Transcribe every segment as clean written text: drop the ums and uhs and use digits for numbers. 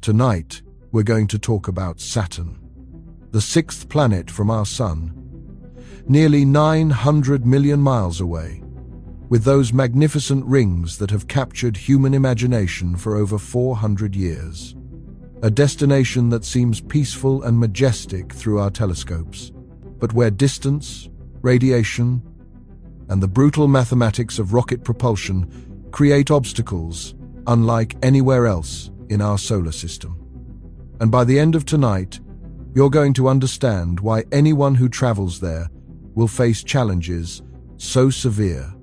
Tonight, we're going to talk about Saturn, the sixth planet from our Sun, nearly 900 million miles away, with those magnificent rings that have captured human imagination for over 400 years. A destination that seems peaceful and majestic through our telescopes, but where distance, radiation, and the brutal mathematics of rocket propulsion create obstacles unlike anywhere else in our solar system. And by the end of tonight, you're going to understand why anyone who travels there will face challenges so severe,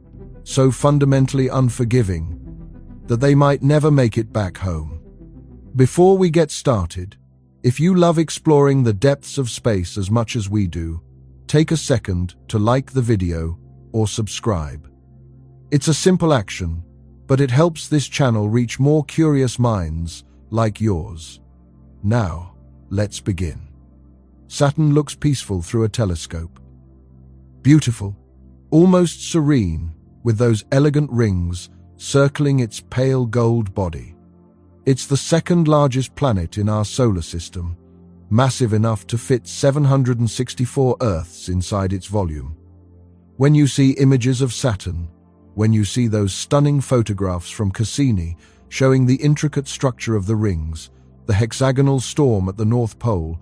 so fundamentally unforgiving, that they might never make it back home. Before we get started, if you love exploring the depths of space as much as we do, take a second to like the video or subscribe. It's a simple action, but it helps this channel reach more curious minds like yours. Now, let's begin. Saturn looks peaceful through a telescope. Beautiful, almost serene, with those elegant rings circling its pale gold body. It's the second largest planet in our solar system, massive enough to fit 764 Earths inside its volume. When you see images of Saturn, when you see those stunning photographs from Cassini showing the intricate structure of the rings, the hexagonal storm at the North Pole,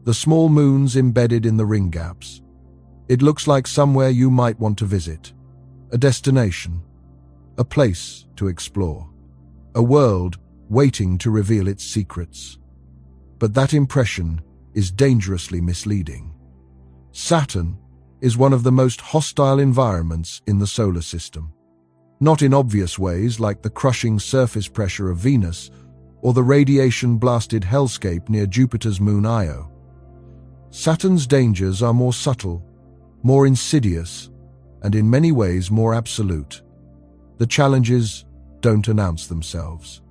the small moons embedded in the ring gaps, it looks like somewhere you might want to visit, a destination, a place to explore, a world waiting to reveal its secrets. But that impression is dangerously misleading. Saturn is one of the most hostile environments in the solar system. Not in obvious ways like the crushing surface pressure of Venus or the radiation-blasted hellscape near Jupiter's moon Io. Saturn's dangers are more subtle, more insidious, and in many ways more absolute. The challenges don't announce themselves.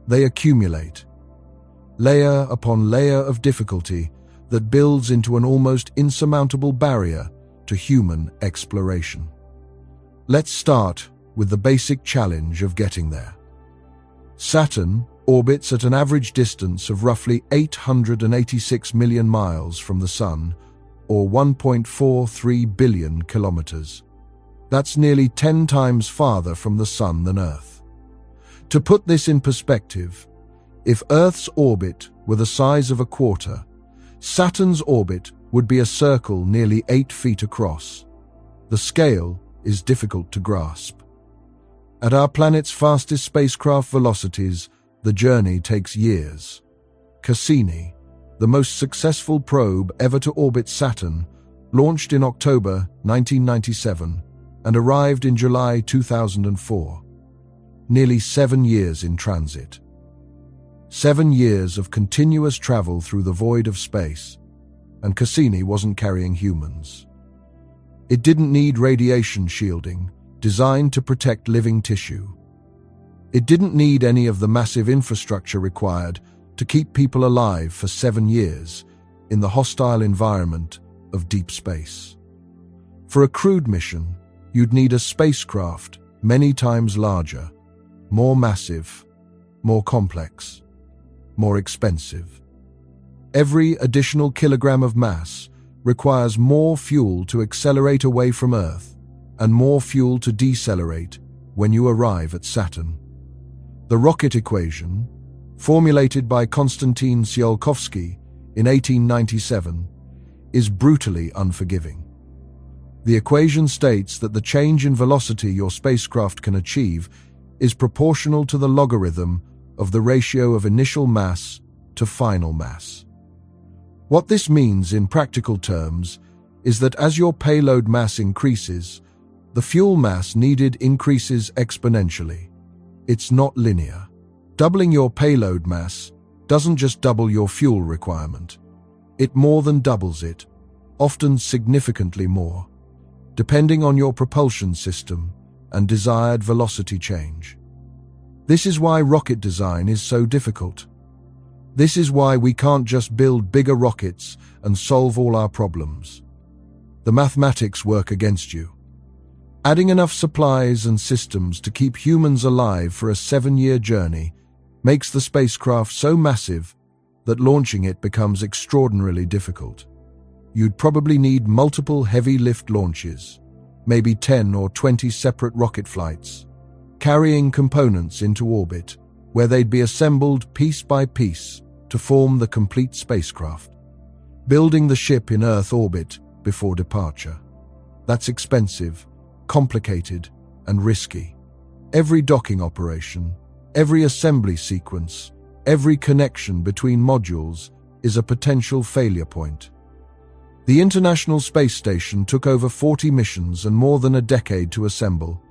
They accumulate, layer upon layer of difficulty that builds into an almost insurmountable barrier to human exploration. Let's start with the basic challenge of getting there. Saturn orbits at an average distance of roughly 886 million miles from the Sun, or 1.43 billion kilometers. That's nearly 10 times farther from the Sun than Earth. To put this in perspective, if Earth's orbit were the size of a quarter, Saturn's orbit would be a circle nearly 8 feet across. The scale is difficult to grasp. At our planet's fastest spacecraft velocities, the journey takes years. Cassini, the most successful probe ever to orbit Saturn, launched in October 1997 and arrived in July 2004. Nearly 7 years in transit. 7 years of continuous travel through the void of space, and Cassini wasn't carrying humans. It didn't need radiation shielding, designed to protect living tissue. It didn't need any of the massive infrastructure required to keep people alive for 7 years in the hostile environment of deep space. For a crewed mission, you'd need a spacecraft many times larger, more massive, more complex, more expensive. Every additional kilogram of mass requires more fuel to accelerate away from Earth and more fuel to decelerate when you arrive at Saturn. The rocket equation, formulated by Konstantin Tsiolkovsky in 1897, is brutally unforgiving. The equation states that the change in velocity your spacecraft can achieve is proportional to the logarithm of the ratio of initial mass to final mass. What this means in practical terms is that as your payload mass increases, the fuel mass needed increases exponentially. It's not linear. Doubling your payload mass doesn't just double your fuel requirement. It more than doubles it, often significantly more, depending on your propulsion system and desired velocity change. This is why rocket design is so difficult. This is why we can't just build bigger rockets and solve all our problems. The mathematics work against you. Adding enough supplies and systems to keep humans alive for a 7-year journey makes the spacecraft so massive that launching it becomes extraordinarily difficult. You'd probably need multiple heavy lift launches, maybe 10 or 20 separate rocket flights, carrying components into orbit, where they'd be assembled piece by piece to form the complete spacecraft, building the ship in Earth orbit before departure. That's expensive, complicated, and risky. Every docking operation, every assembly sequence, every connection between modules is a potential failure point. The International Space Station took over 40 missions and more than a decade to assemble,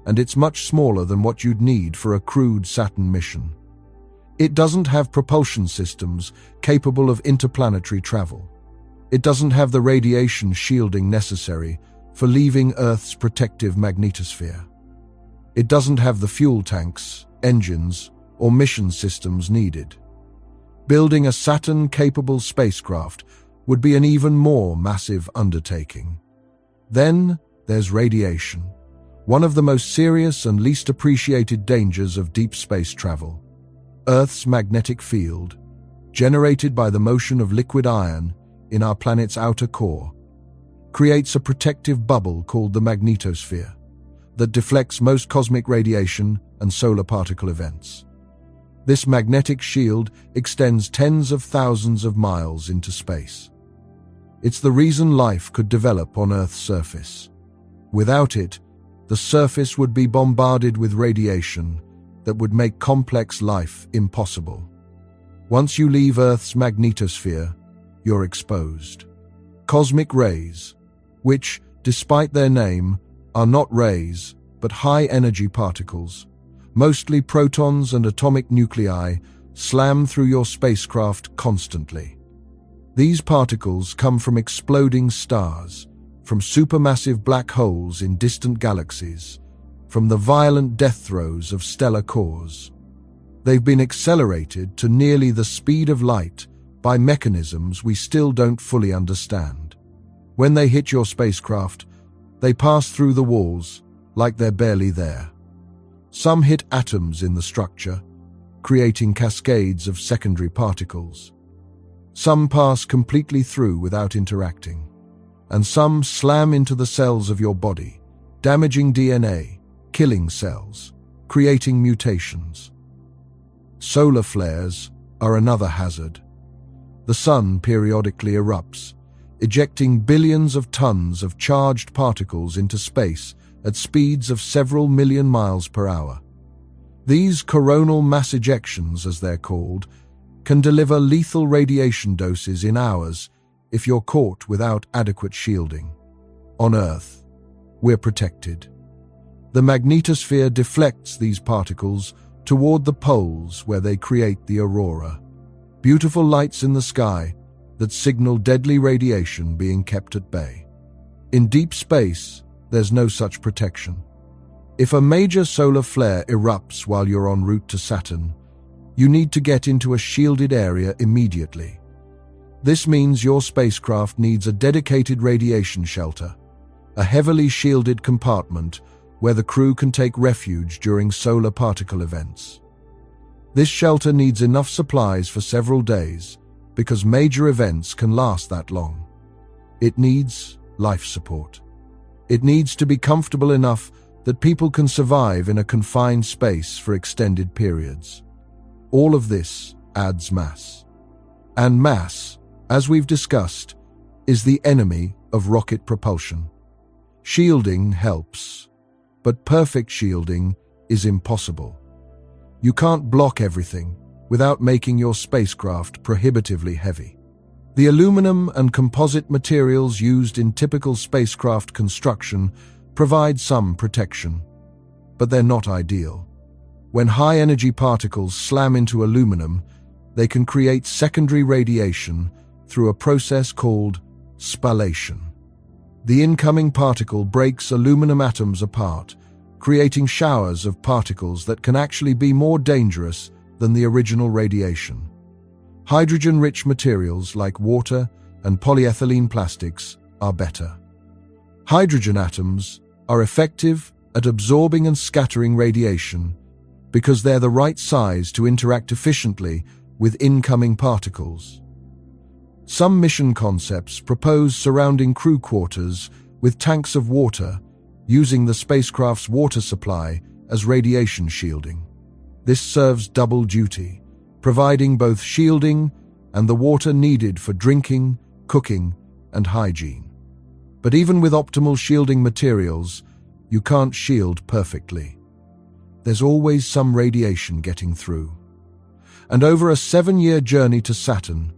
and it's much smaller than what you'd need for a crewed Saturn mission. It doesn't have propulsion systems capable of interplanetary travel. It doesn't have the radiation shielding necessary for leaving Earth's protective magnetosphere. It doesn't have the fuel tanks, engines, or mission systems needed. Building a Saturn-capable spacecraft would be an even more massive undertaking. Then there's radiation, one of the most serious and least appreciated dangers of deep space travel. Earth's magnetic field, generated by the motion of liquid iron in our planet's outer core, creates a protective bubble called the magnetosphere that deflects most cosmic radiation and solar particle events. This magnetic shield extends tens of thousands of miles into space. It's the reason life could develop on Earth's surface. Without it, the surface would be bombarded with radiation that would make complex life impossible. Once you leave Earth's magnetosphere, you're exposed. Cosmic rays, which, despite their name, are not rays, but high-energy particles, mostly protons and atomic nuclei, slam through your spacecraft constantly. These particles come from exploding stars, from supermassive black holes in distant galaxies, from the violent death throes of stellar cores. They've been accelerated to nearly the speed of light by mechanisms we still don't fully understand. When they hit your spacecraft, they pass through the walls like they're barely there. Some hit atoms in the structure, creating cascades of secondary particles. Some pass completely through without interacting, and some slam into the cells of your body, damaging DNA, killing cells, creating mutations. Solar flares are another hazard. The sun periodically erupts, ejecting billions of tons of charged particles into space at speeds of several million miles per hour. These coronal mass ejections, as they're called, can deliver lethal radiation doses in hours if you're caught without adequate shielding. On Earth, we're protected. The magnetosphere deflects these particles toward the poles where they create the aurora, beautiful lights in the sky that signal deadly radiation being kept at bay. In deep space, there's no such protection. If a major solar flare erupts while you're en route to Saturn, you need to get into a shielded area immediately. This means your spacecraft needs a dedicated radiation shelter, a heavily shielded compartment where the crew can take refuge during solar particle events. This shelter needs enough supplies for several days because major events can last that long. It needs life support. It needs to be comfortable enough that people can survive in a confined space for extended periods. All of this adds mass. And mass, as we've discussed, is the enemy of rocket propulsion. Shielding helps, but perfect shielding is impossible. You can't block everything without making your spacecraft prohibitively heavy. The aluminum and composite materials used in typical spacecraft construction provide some protection, but they're not ideal. When high-energy particles slam into aluminum, they can create secondary radiation through a process called spallation. The incoming particle breaks aluminum atoms apart, creating showers of particles that can actually be more dangerous than the original radiation. Hydrogen-rich materials like water and polyethylene plastics are better. Hydrogen atoms are effective at absorbing and scattering radiation, because they're the right size to interact efficiently with incoming particles. Some mission concepts propose surrounding crew quarters with tanks of water, using the spacecraft's water supply as radiation shielding. This serves double duty, providing both shielding and the water needed for drinking, cooking, and hygiene. But even with optimal shielding materials, you can't shield perfectly. There's always some radiation getting through. And over a 7-year journey to Saturn,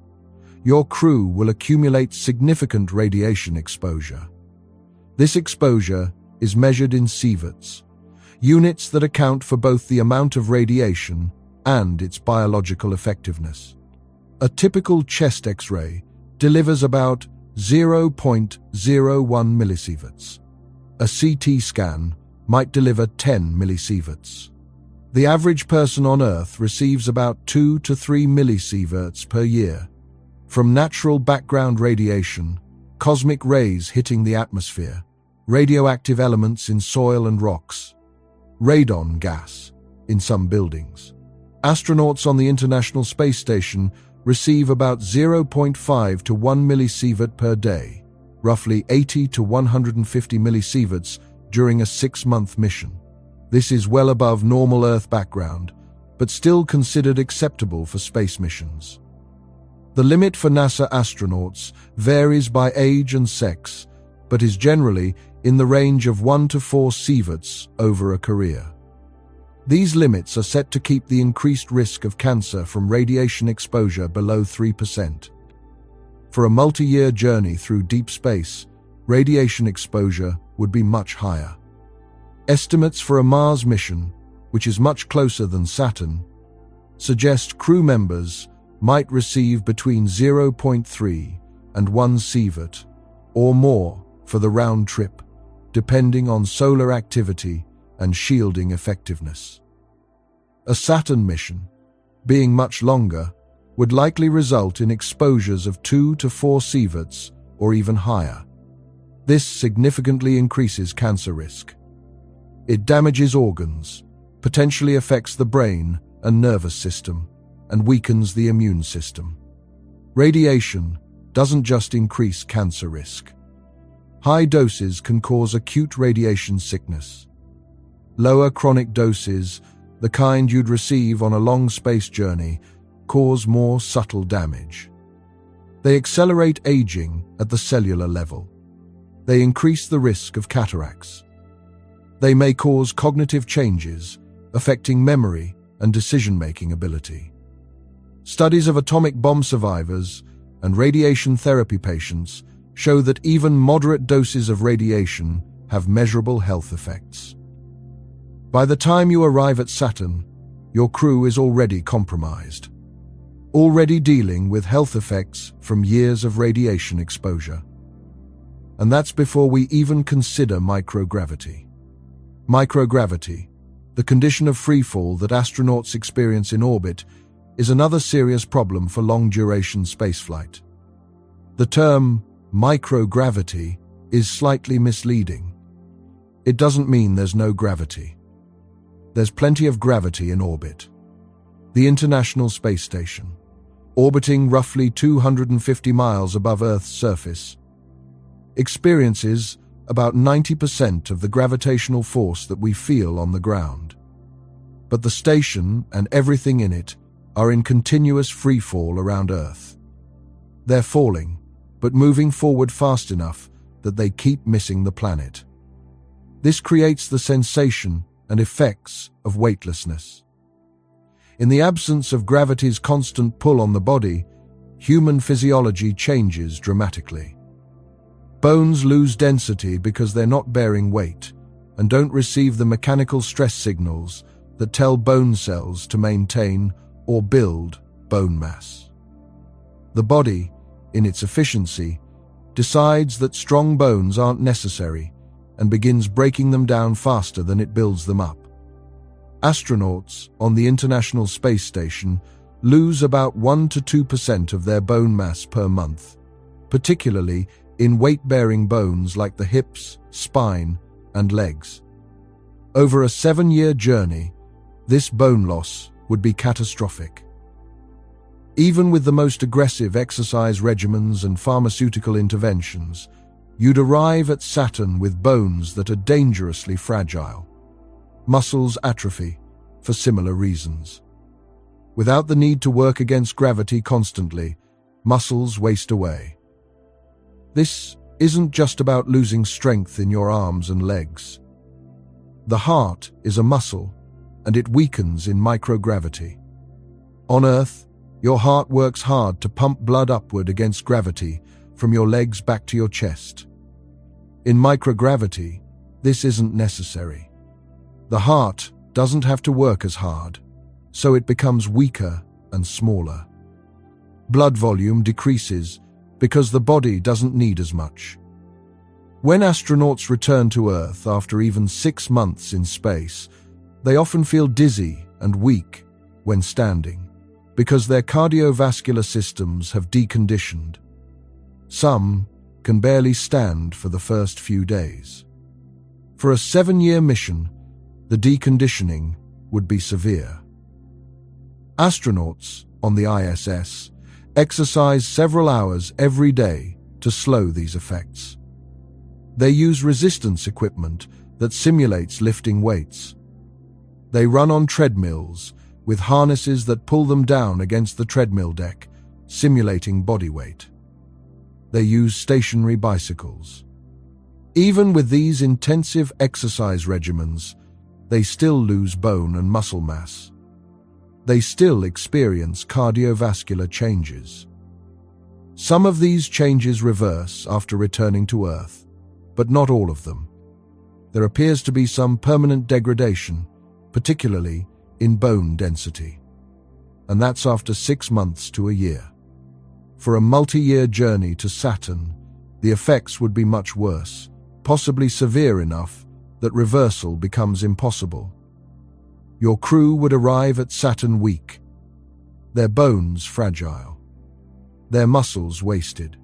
your crew will accumulate significant radiation exposure. This exposure is measured in sieverts, units that account for both the amount of radiation and its biological effectiveness. A typical chest X-ray delivers about 0.01 millisieverts. A CT scan might deliver 10 millisieverts. The average person on Earth receives about 2 to 3 millisieverts per year from natural background radiation, cosmic rays hitting the atmosphere, radioactive elements in soil and rocks, radon gas in some buildings. Astronauts on the International Space Station receive about 0.5 to 1 millisievert per day, roughly 80 to 150 millisieverts during a 6-month mission. This is well above normal Earth background, but still considered acceptable for space missions. The limit for NASA astronauts varies by age and sex, but is generally in the range of 1 to 4 sieverts over a career. These limits are set to keep the increased risk of cancer from radiation exposure below 3%. For a multi-year journey through deep space, radiation exposure would be much higher. Estimates for a Mars mission, which is much closer than Saturn, suggest crew members might receive between 0.3 and 1 sievert, or more, for the round trip, depending on solar activity and shielding effectiveness. A Saturn mission, being much longer, would likely result in exposures of 2 to 4 sieverts or even higher. This significantly increases cancer risk. It damages organs, potentially affects the brain and nervous system, and weakens the immune system. Radiation doesn't just increase cancer risk. High doses can cause acute radiation sickness. Lower chronic doses, the kind you'd receive on a long space journey, cause more subtle damage. They accelerate aging at the cellular level. They increase the risk of cataracts. They may cause cognitive changes, affecting memory and decision-making ability. Studies of atomic bomb survivors and radiation therapy patients show that even moderate doses of radiation have measurable health effects. By the time you arrive at Saturn, your crew is already compromised, already dealing with health effects from years of radiation exposure. And that's before we even consider microgravity. Microgravity, the condition of freefall that astronauts experience in orbit, is another serious problem for long-duration spaceflight. The term microgravity is slightly misleading. It doesn't mean there's no gravity. There's plenty of gravity in orbit. The International Space Station, orbiting roughly 250 miles above Earth's surface, experiences about 90% of the gravitational force that we feel on the ground. But the station and everything in it are in continuous free fall around Earth. They're falling, but moving forward fast enough that they keep missing the planet. This creates the sensation and effects of weightlessness. In the absence of gravity's constant pull on the body, human physiology changes dramatically. Bones lose density because they're not bearing weight and don't receive the mechanical stress signals that tell bone cells to maintain or build bone mass. The body, in its efficiency, decides that strong bones aren't necessary and begins breaking them down faster than it builds them up. Astronauts on the International Space Station lose about 1 to 2% of their bone mass per month, particularly in weight-bearing bones like the hips, spine, and legs. Over a 7-year journey, this bone loss would be catastrophic. Even with the most aggressive exercise regimens and pharmaceutical interventions, you'd arrive at Saturn with bones that are dangerously fragile. Muscles atrophy for similar reasons. Without the need to work against gravity constantly, muscles waste away. This isn't just about losing strength in your arms and legs. The heart is a muscle, and it weakens in microgravity. On Earth, your heart works hard to pump blood upward against gravity from your legs back to your chest. In microgravity, this isn't necessary. The heart doesn't have to work as hard, so it becomes weaker and smaller. Blood volume decreases because the body doesn't need as much. When astronauts return to Earth after even 6 months in space, they often feel dizzy and weak when standing because their cardiovascular systems have deconditioned. Some can barely stand for the first few days. For a 7-year mission, the deconditioning would be severe. Astronauts on the ISS exercise several hours every day to slow these effects. They use resistance equipment that simulates lifting weights. They run on treadmills with harnesses that pull them down against the treadmill deck, simulating body weight. They use stationary bicycles. Even with these intensive exercise regimens, they still lose bone and muscle mass. They still experience cardiovascular changes. Some of these changes reverse after returning to Earth, but not all of them. There appears to be some permanent degradation, particularly in bone density. And that's after 6 months to a year. For a multi-year journey to Saturn, the effects would be much worse, possibly severe enough that reversal becomes impossible. Your crew would arrive at Saturn weak, their bones fragile, their muscles wasted,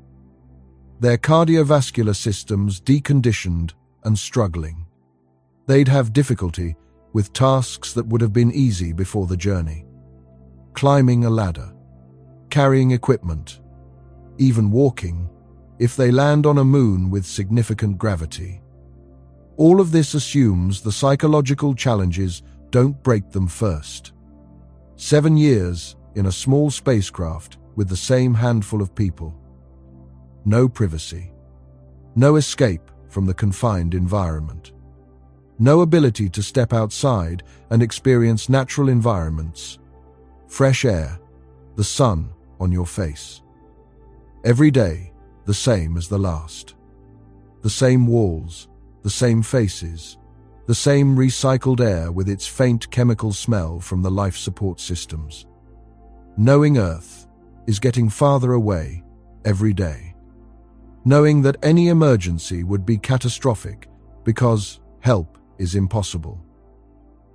their cardiovascular systems deconditioned and struggling. They'd have difficulty with tasks that would have been easy before the journey. Climbing a ladder, carrying equipment, even walking, if they land on a moon with significant gravity. All of this assumes the psychological challenges don't break them first. 7 years in a small spacecraft with the same handful of people. No privacy. No escape from the confined environment. No ability to step outside and experience natural environments. Fresh air, the sun on your face. Every day, the same as the last. The same walls, the same faces, the same recycled air with its faint chemical smell from the life support systems. Knowing Earth is getting farther away every day. Knowing that any emergency would be catastrophic because help is impossible.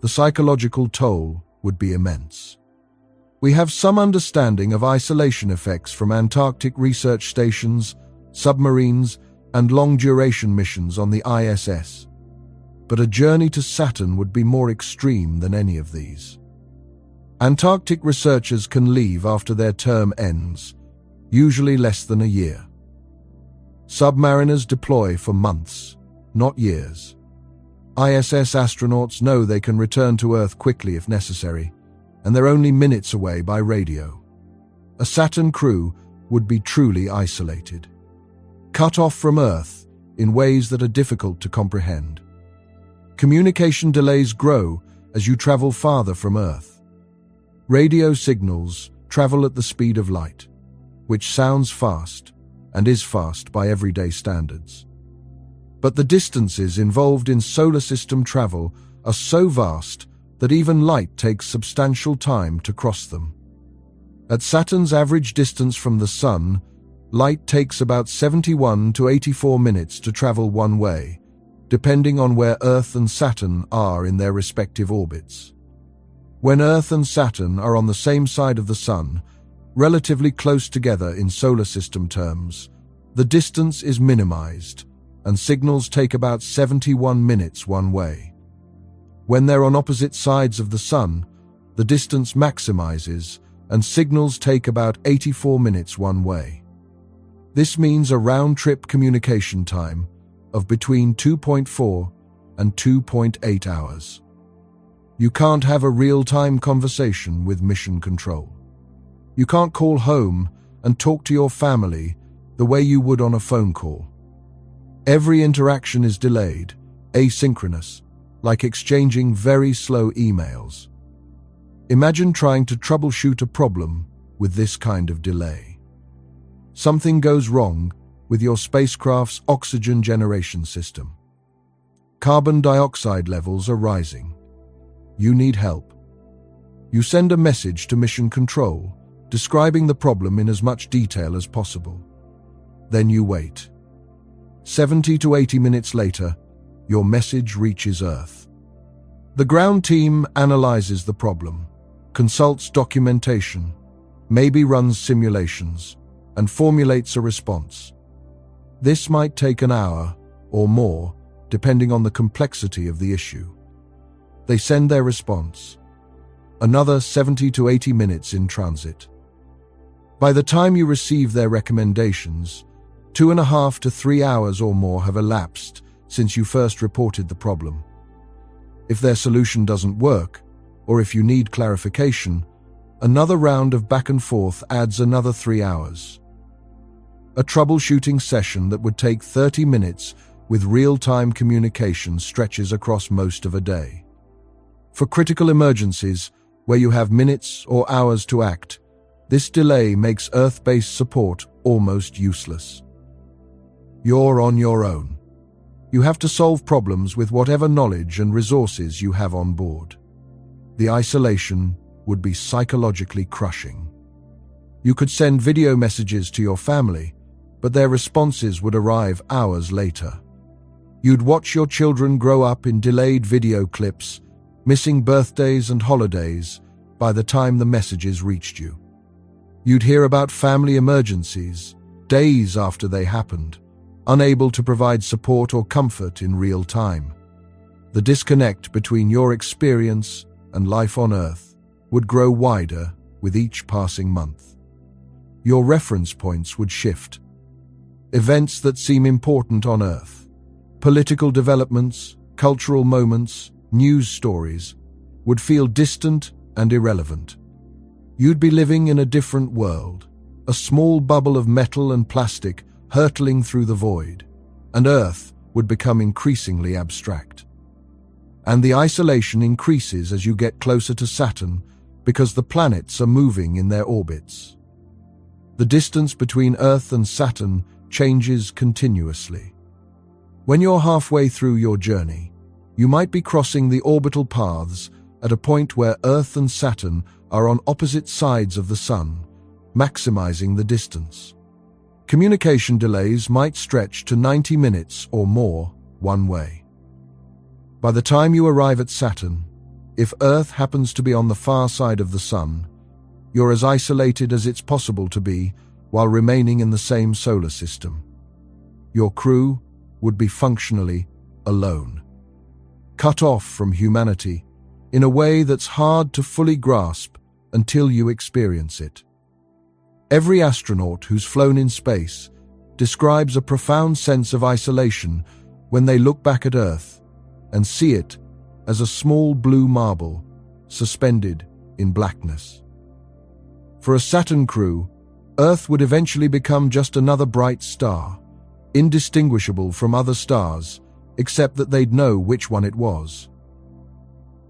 The psychological toll would be immense. We have some understanding of isolation effects from Antarctic research stations, submarines, and long-duration missions on the ISS. But a journey to Saturn would be more extreme than any of these. Antarctic researchers can leave after their term ends, usually less than a year. Submariners deploy for months, not years. ISS astronauts know they can return to Earth quickly if necessary, and they're only minutes away by radio. A Saturn crew would be truly isolated, cut off from Earth in ways that are difficult to comprehend. Communication delays grow as you travel farther from Earth. Radio signals travel at the speed of light, which sounds fast and is fast by everyday standards. But the distances involved in solar system travel are so vast that even light takes substantial time to cross them. At Saturn's average distance from the Sun, light takes about 71 to 84 minutes to travel one way, depending on where Earth and Saturn are in their respective orbits. When Earth and Saturn are on the same side of the Sun, relatively close together in solar system terms, the distance is minimized, and signals take about 71 minutes one way. When they're on opposite sides of the sun, the distance maximizes and signals take about 84 minutes one way. This means a round-trip communication time of between 2.4 and 2.8 hours. You can't have a real-time conversation with mission control. You can't call home and talk to your family the way you would on a phone call. Every interaction is delayed, asynchronous, like exchanging very slow emails. Imagine trying to troubleshoot a problem with this kind of delay. Something goes wrong with your spacecraft's oxygen generation system. Carbon dioxide levels are rising. You need help. You send a message to Mission Control, describing the problem in as much detail as possible. Then you wait. 70 to 80 minutes later, your message reaches Earth. The ground team analyzes the problem, consults documentation, maybe runs simulations, and formulates a response. This might take an hour or more, depending on the complexity of the issue. They send their response. Another 70 to 80 minutes in transit. By the time you receive their recommendations, 2.5 to 3 hours or more have elapsed since you first reported the problem. If their solution doesn't work, or if you need clarification, another round of back and forth adds another 3 hours. A troubleshooting session that would take 30 minutes with real-time communication stretches across most of a day. For critical emergencies, where you have minutes or hours to act, this delay makes Earth-based support almost useless. You're on your own. You have to solve problems with whatever knowledge and resources you have on board. The isolation would be psychologically crushing. You could send video messages to your family, but their responses would arrive hours later. You'd watch your children grow up in delayed video clips, missing birthdays and holidays by the time the messages reached you. You'd hear about family emergencies days after they happened, unable to provide support or comfort in real time. The disconnect between your experience and life on Earth would grow wider with each passing month. Your reference points would shift. Events that seem important on Earth, political developments, cultural moments, news stories, would feel distant and irrelevant. You'd be living in a different world, a small bubble of metal and plastic hurtling through the void, and Earth would become increasingly abstract. And the isolation increases as you get closer to Saturn because the planets are moving in their orbits. The distance between Earth and Saturn changes continuously. When you're halfway through your journey, you might be crossing the orbital paths at a point where Earth and Saturn are on opposite sides of the Sun, maximizing the distance. Communication delays might stretch to 90 minutes or more one way. By the time you arrive at Saturn, if Earth happens to be on the far side of the Sun, you're as isolated as it's possible to be while remaining in the same solar system. Your crew would be functionally alone, cut off from humanity in a way that's hard to fully grasp until you experience it. Every astronaut who's flown in space describes a profound sense of isolation when they look back at Earth and see it as a small blue marble suspended in blackness. For a Saturn crew, Earth would eventually become just another bright star, indistinguishable from other stars, except that they'd know which one it was.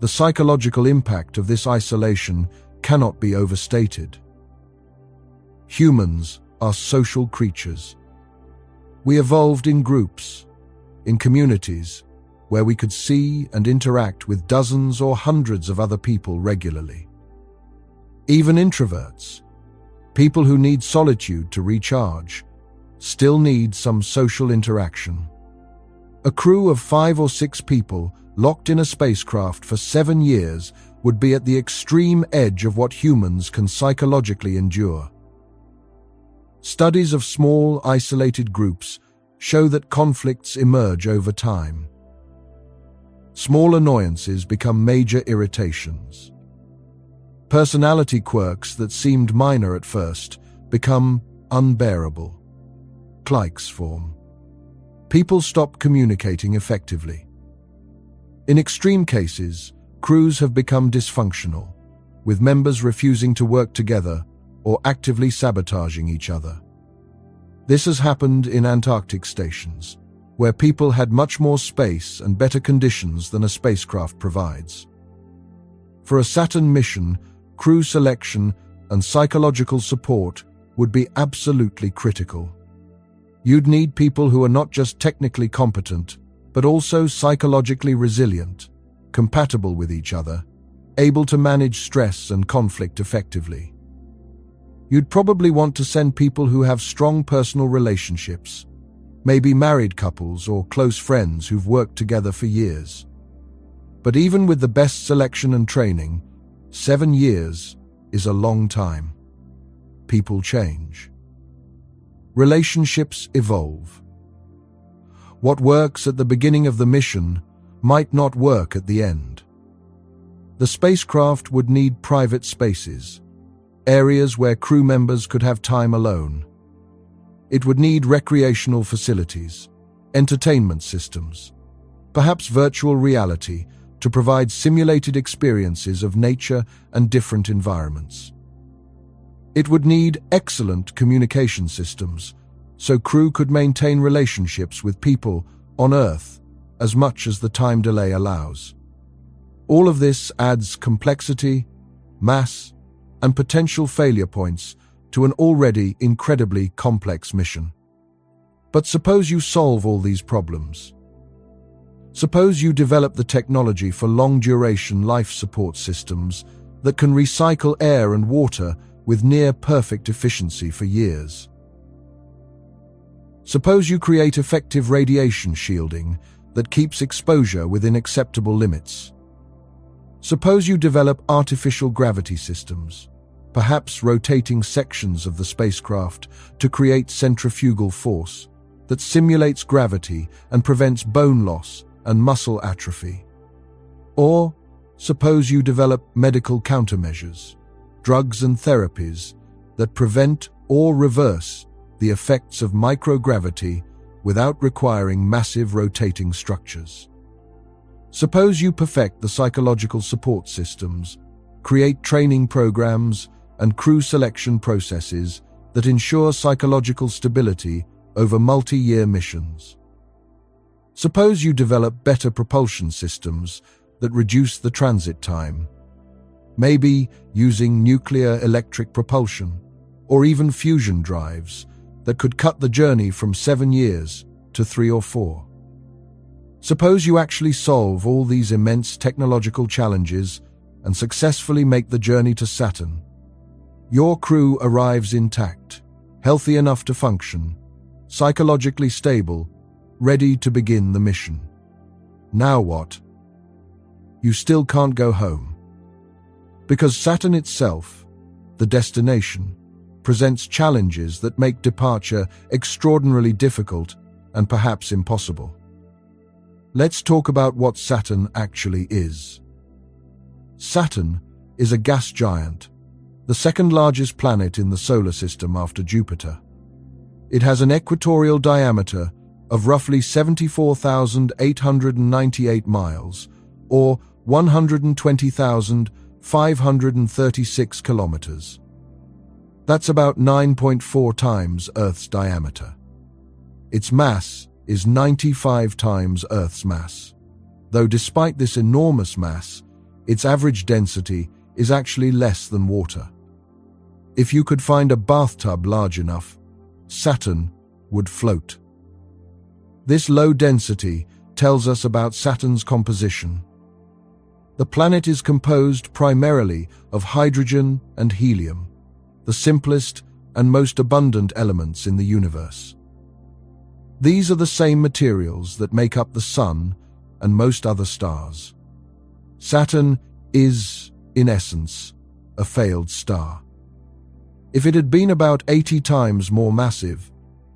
The psychological impact of this isolation cannot be overstated. Humans are social creatures. We evolved in groups, in communities, where we could see and interact with dozens or hundreds of other people regularly. Even introverts, people who need solitude to recharge, still need some social interaction. A crew of 5 or 6 people locked in a spacecraft for 7 years would be at the extreme edge of what humans can psychologically endure. Studies of small, isolated groups show that conflicts emerge over time. Small annoyances become major irritations. Personality quirks that seemed minor at first become unbearable. Cliques form. People stop communicating effectively. In extreme cases, crews have become dysfunctional, with members refusing to work together or actively sabotaging each other. This has happened in Antarctic stations, where people had much more space and better conditions than a spacecraft provides. For a Saturn mission, crew selection and psychological support would be absolutely critical. You'd need people who are not just technically competent, but also psychologically resilient, compatible with each other, able to manage stress and conflict effectively. You'd probably want to send people who have strong personal relationships, maybe married couples or close friends who've worked together for years. But even with the best selection and training, 7 years is a long time. People change. Relationships evolve. What works at the beginning of the mission might not work at the end. The spacecraft would need private spaces, areas where crew members could have time alone. It would need recreational facilities, entertainment systems, perhaps virtual reality to provide simulated experiences of nature and different environments. It would need excellent communication systems so crew could maintain relationships with people on Earth as much as the time delay allows. All of this adds complexity, mass, and potential failure points to an already incredibly complex mission. But suppose you solve all these problems. Suppose you develop the technology for long-duration life support systems that can recycle air and water with near-perfect efficiency for years. Suppose you create effective radiation shielding that keeps exposure within acceptable limits. Suppose you develop artificial gravity systems, perhaps rotating sections of the spacecraft to create centrifugal force that simulates gravity and prevents bone loss and muscle atrophy. Or suppose you develop medical countermeasures, drugs and therapies that prevent or reverse the effects of microgravity without requiring massive rotating structures. Suppose you perfect the psychological support systems, create training programs and crew selection processes that ensure psychological stability over multi-year missions. Suppose you develop better propulsion systems that reduce the transit time, maybe using nuclear electric propulsion or even fusion drives that could cut the journey from 7 years to 3 or 4. Suppose you actually solve all these immense technological challenges and successfully make the journey to Saturn. Your crew arrives intact, healthy enough to function, psychologically stable, ready to begin the mission. Now what? You still can't go home. Because Saturn itself, the destination, presents challenges that make departure extraordinarily difficult and perhaps impossible. Let's talk about what Saturn actually is. Saturn is a gas giant, the second largest planet in the solar system after Jupiter. It has an equatorial diameter of roughly 74,898 miles, or 120,536 kilometers. That's about 9.4 times Earth's diameter. Its mass is 95 times Earth's mass, though despite this enormous mass, its average density is actually less than water. If you could find a bathtub large enough, Saturn would float. This low density tells us about Saturn's composition. The planet is composed primarily of hydrogen and helium, the simplest and most abundant elements in the universe. These are the same materials that make up the Sun and most other stars. Saturn is, in essence, a failed star. If it had been about 80 times more massive,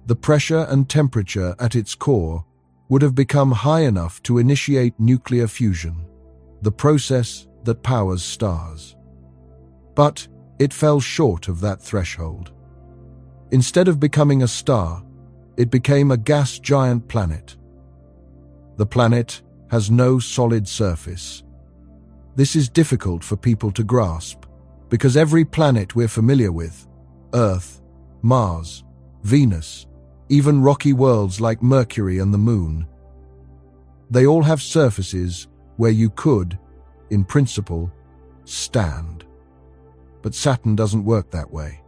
the pressure and temperature at its core would have become high enough to initiate nuclear fusion, the process that powers stars. But it fell short of that threshold. Instead of becoming a star, it became a gas giant planet. The planet has no solid surface. This is difficult for people to grasp, because every planet we're familiar with, Earth, Mars, Venus, even rocky worlds like Mercury and the Moon, they all have surfaces where you could, in principle, stand. But Saturn doesn't work that way.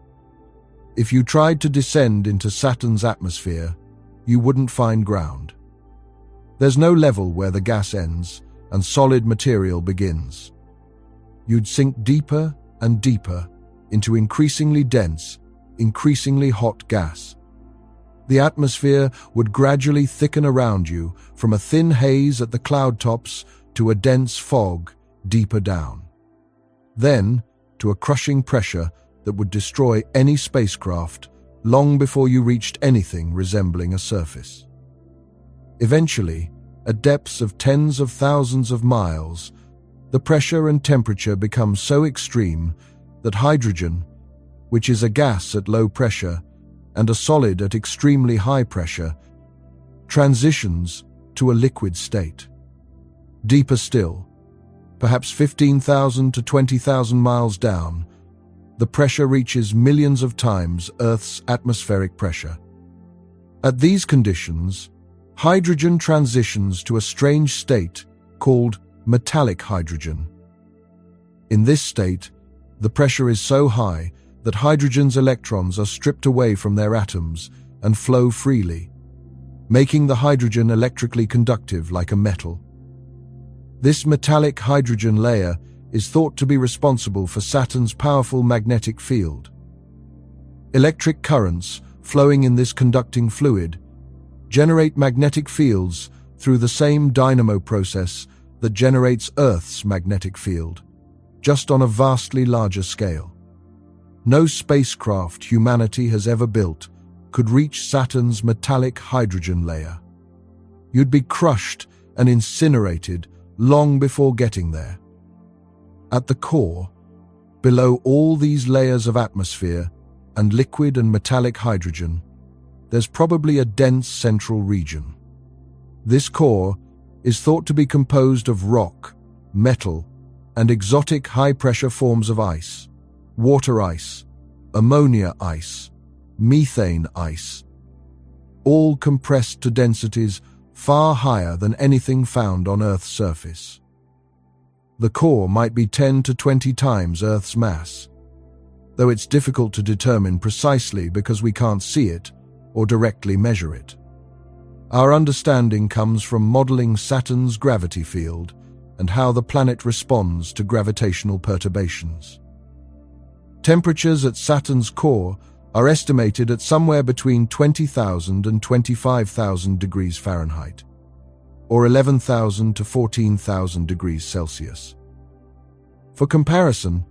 If you tried to descend into Saturn's atmosphere, you wouldn't find ground. There's no level where the gas ends and solid material begins. You'd sink deeper and deeper into increasingly dense, increasingly hot gas. The atmosphere would gradually thicken around you from a thin haze at the cloud tops to a dense fog deeper down. Then to a crushing pressure that would destroy any spacecraft long before you reached anything resembling a surface. Eventually, at depths of tens of thousands of miles, the pressure and temperature become so extreme that hydrogen, which is a gas at low pressure and a solid at extremely high pressure, transitions to a liquid state. Deeper still, perhaps 15,000 to 20,000 miles down, the pressure reaches millions of times Earth's atmospheric pressure. At these conditions, hydrogen transitions to a strange state called metallic hydrogen. In this state, the pressure is so high that hydrogen's electrons are stripped away from their atoms and flow freely, making the hydrogen electrically conductive like a metal. This metallic hydrogen layer is thought to be responsible for Saturn's powerful magnetic field. Electric currents flowing in this conducting fluid generate magnetic fields through the same dynamo process that generates Earth's magnetic field, just on a vastly larger scale. No spacecraft humanity has ever built could reach Saturn's metallic hydrogen layer. You'd be crushed and incinerated long before getting there. At the core, below all these layers of atmosphere and liquid and metallic hydrogen, there's probably a dense central region. This core is thought to be composed of rock, metal, and exotic high-pressure forms of ice, water ice, ammonia ice, methane ice, all compressed to densities far higher than anything found on Earth's surface. The core might be 10 to 20 times Earth's mass, though it's difficult to determine precisely because we can't see it or directly measure it. Our understanding comes from modeling Saturn's gravity field and how the planet responds to gravitational perturbations. Temperatures at Saturn's core are estimated at somewhere between 20,000 and 25,000 degrees Fahrenheit, or 11,000 to 14,000 degrees Celsius. For comparison,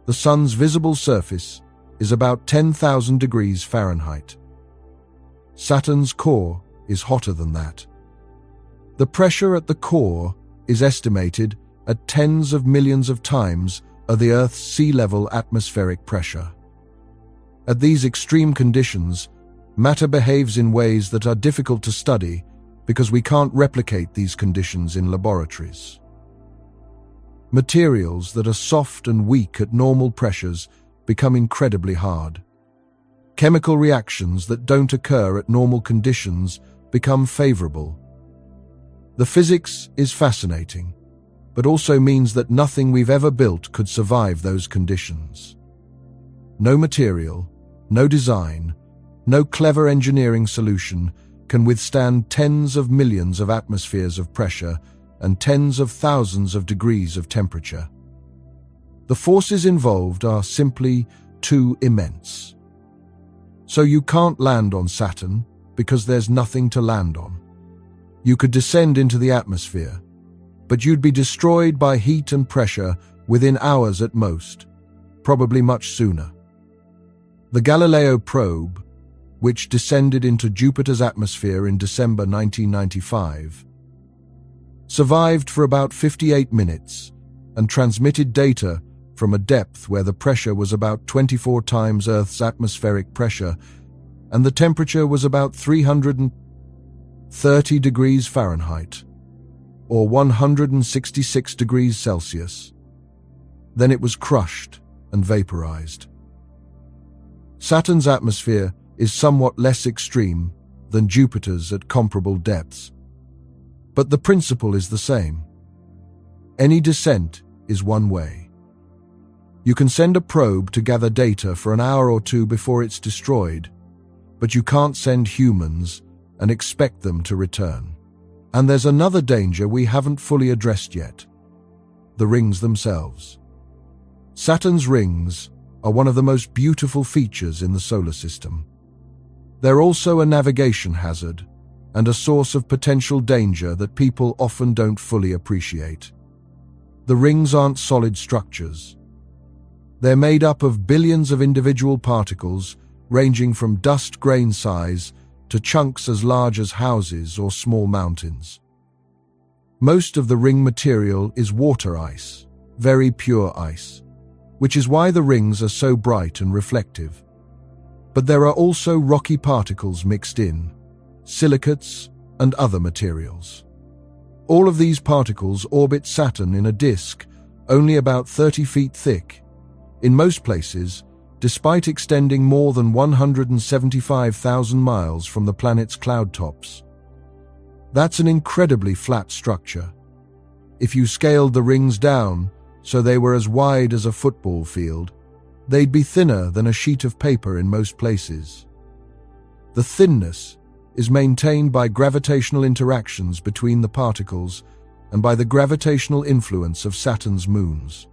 the Sun's visible surface is about 10,000 degrees Fahrenheit. Saturn's core is hotter than that. The pressure at the core is estimated at tens of millions of times of the Earth's sea-level atmospheric pressure. At these extreme conditions, matter behaves in ways that are difficult to study because we can't replicate these conditions in laboratories. Materials that are soft and weak at normal pressures become incredibly hard. Chemical reactions that don't occur at normal conditions become favorable. The physics is fascinating, but also means that nothing we've ever built could survive those conditions. No material, no design, no clever engineering solution can withstand tens of millions of atmospheres of pressure and tens of thousands of degrees of temperature. The forces involved are simply too immense. So you can't land on Saturn because there's nothing to land on. You could descend into the atmosphere, but you'd be destroyed by heat and pressure within hours at most, probably much sooner. The Galileo probe, which descended into Jupiter's atmosphere in December 1995, survived for about 58 minutes and transmitted data from a depth where the pressure was about 24 times Earth's atmospheric pressure and the temperature was about 330 degrees Fahrenheit, or 166 degrees Celsius. Then it was crushed and vaporized. Saturn's atmosphere is somewhat less extreme than Jupiter's at comparable depths, but the principle is the same. Any descent is one way. You can send a probe to gather data for an hour or two before it's destroyed, but you can't send humans and expect them to return. And there's another danger we haven't fully addressed yet: the rings themselves. Saturn's rings are one of the most beautiful features in the solar system. They're also a navigation hazard and a source of potential danger that people often don't fully appreciate. The rings aren't solid structures. They're made up of billions of individual particles ranging from dust grain size to chunks as large as houses or small mountains. Most of the ring material is water ice, very pure ice, which is why the rings are so bright and reflective. But there are also rocky particles mixed in, silicates and other materials. All of these particles orbit Saturn in a disk only about 30 feet thick, in most places, despite extending more than 175,000 miles from the planet's cloud tops. That's an incredibly flat structure. If you scaled the rings down so they were as wide as a football field, they'd be thinner than a sheet of paper in most places. The thinness is maintained by gravitational interactions between the particles and by the gravitational influence of Saturn's moons.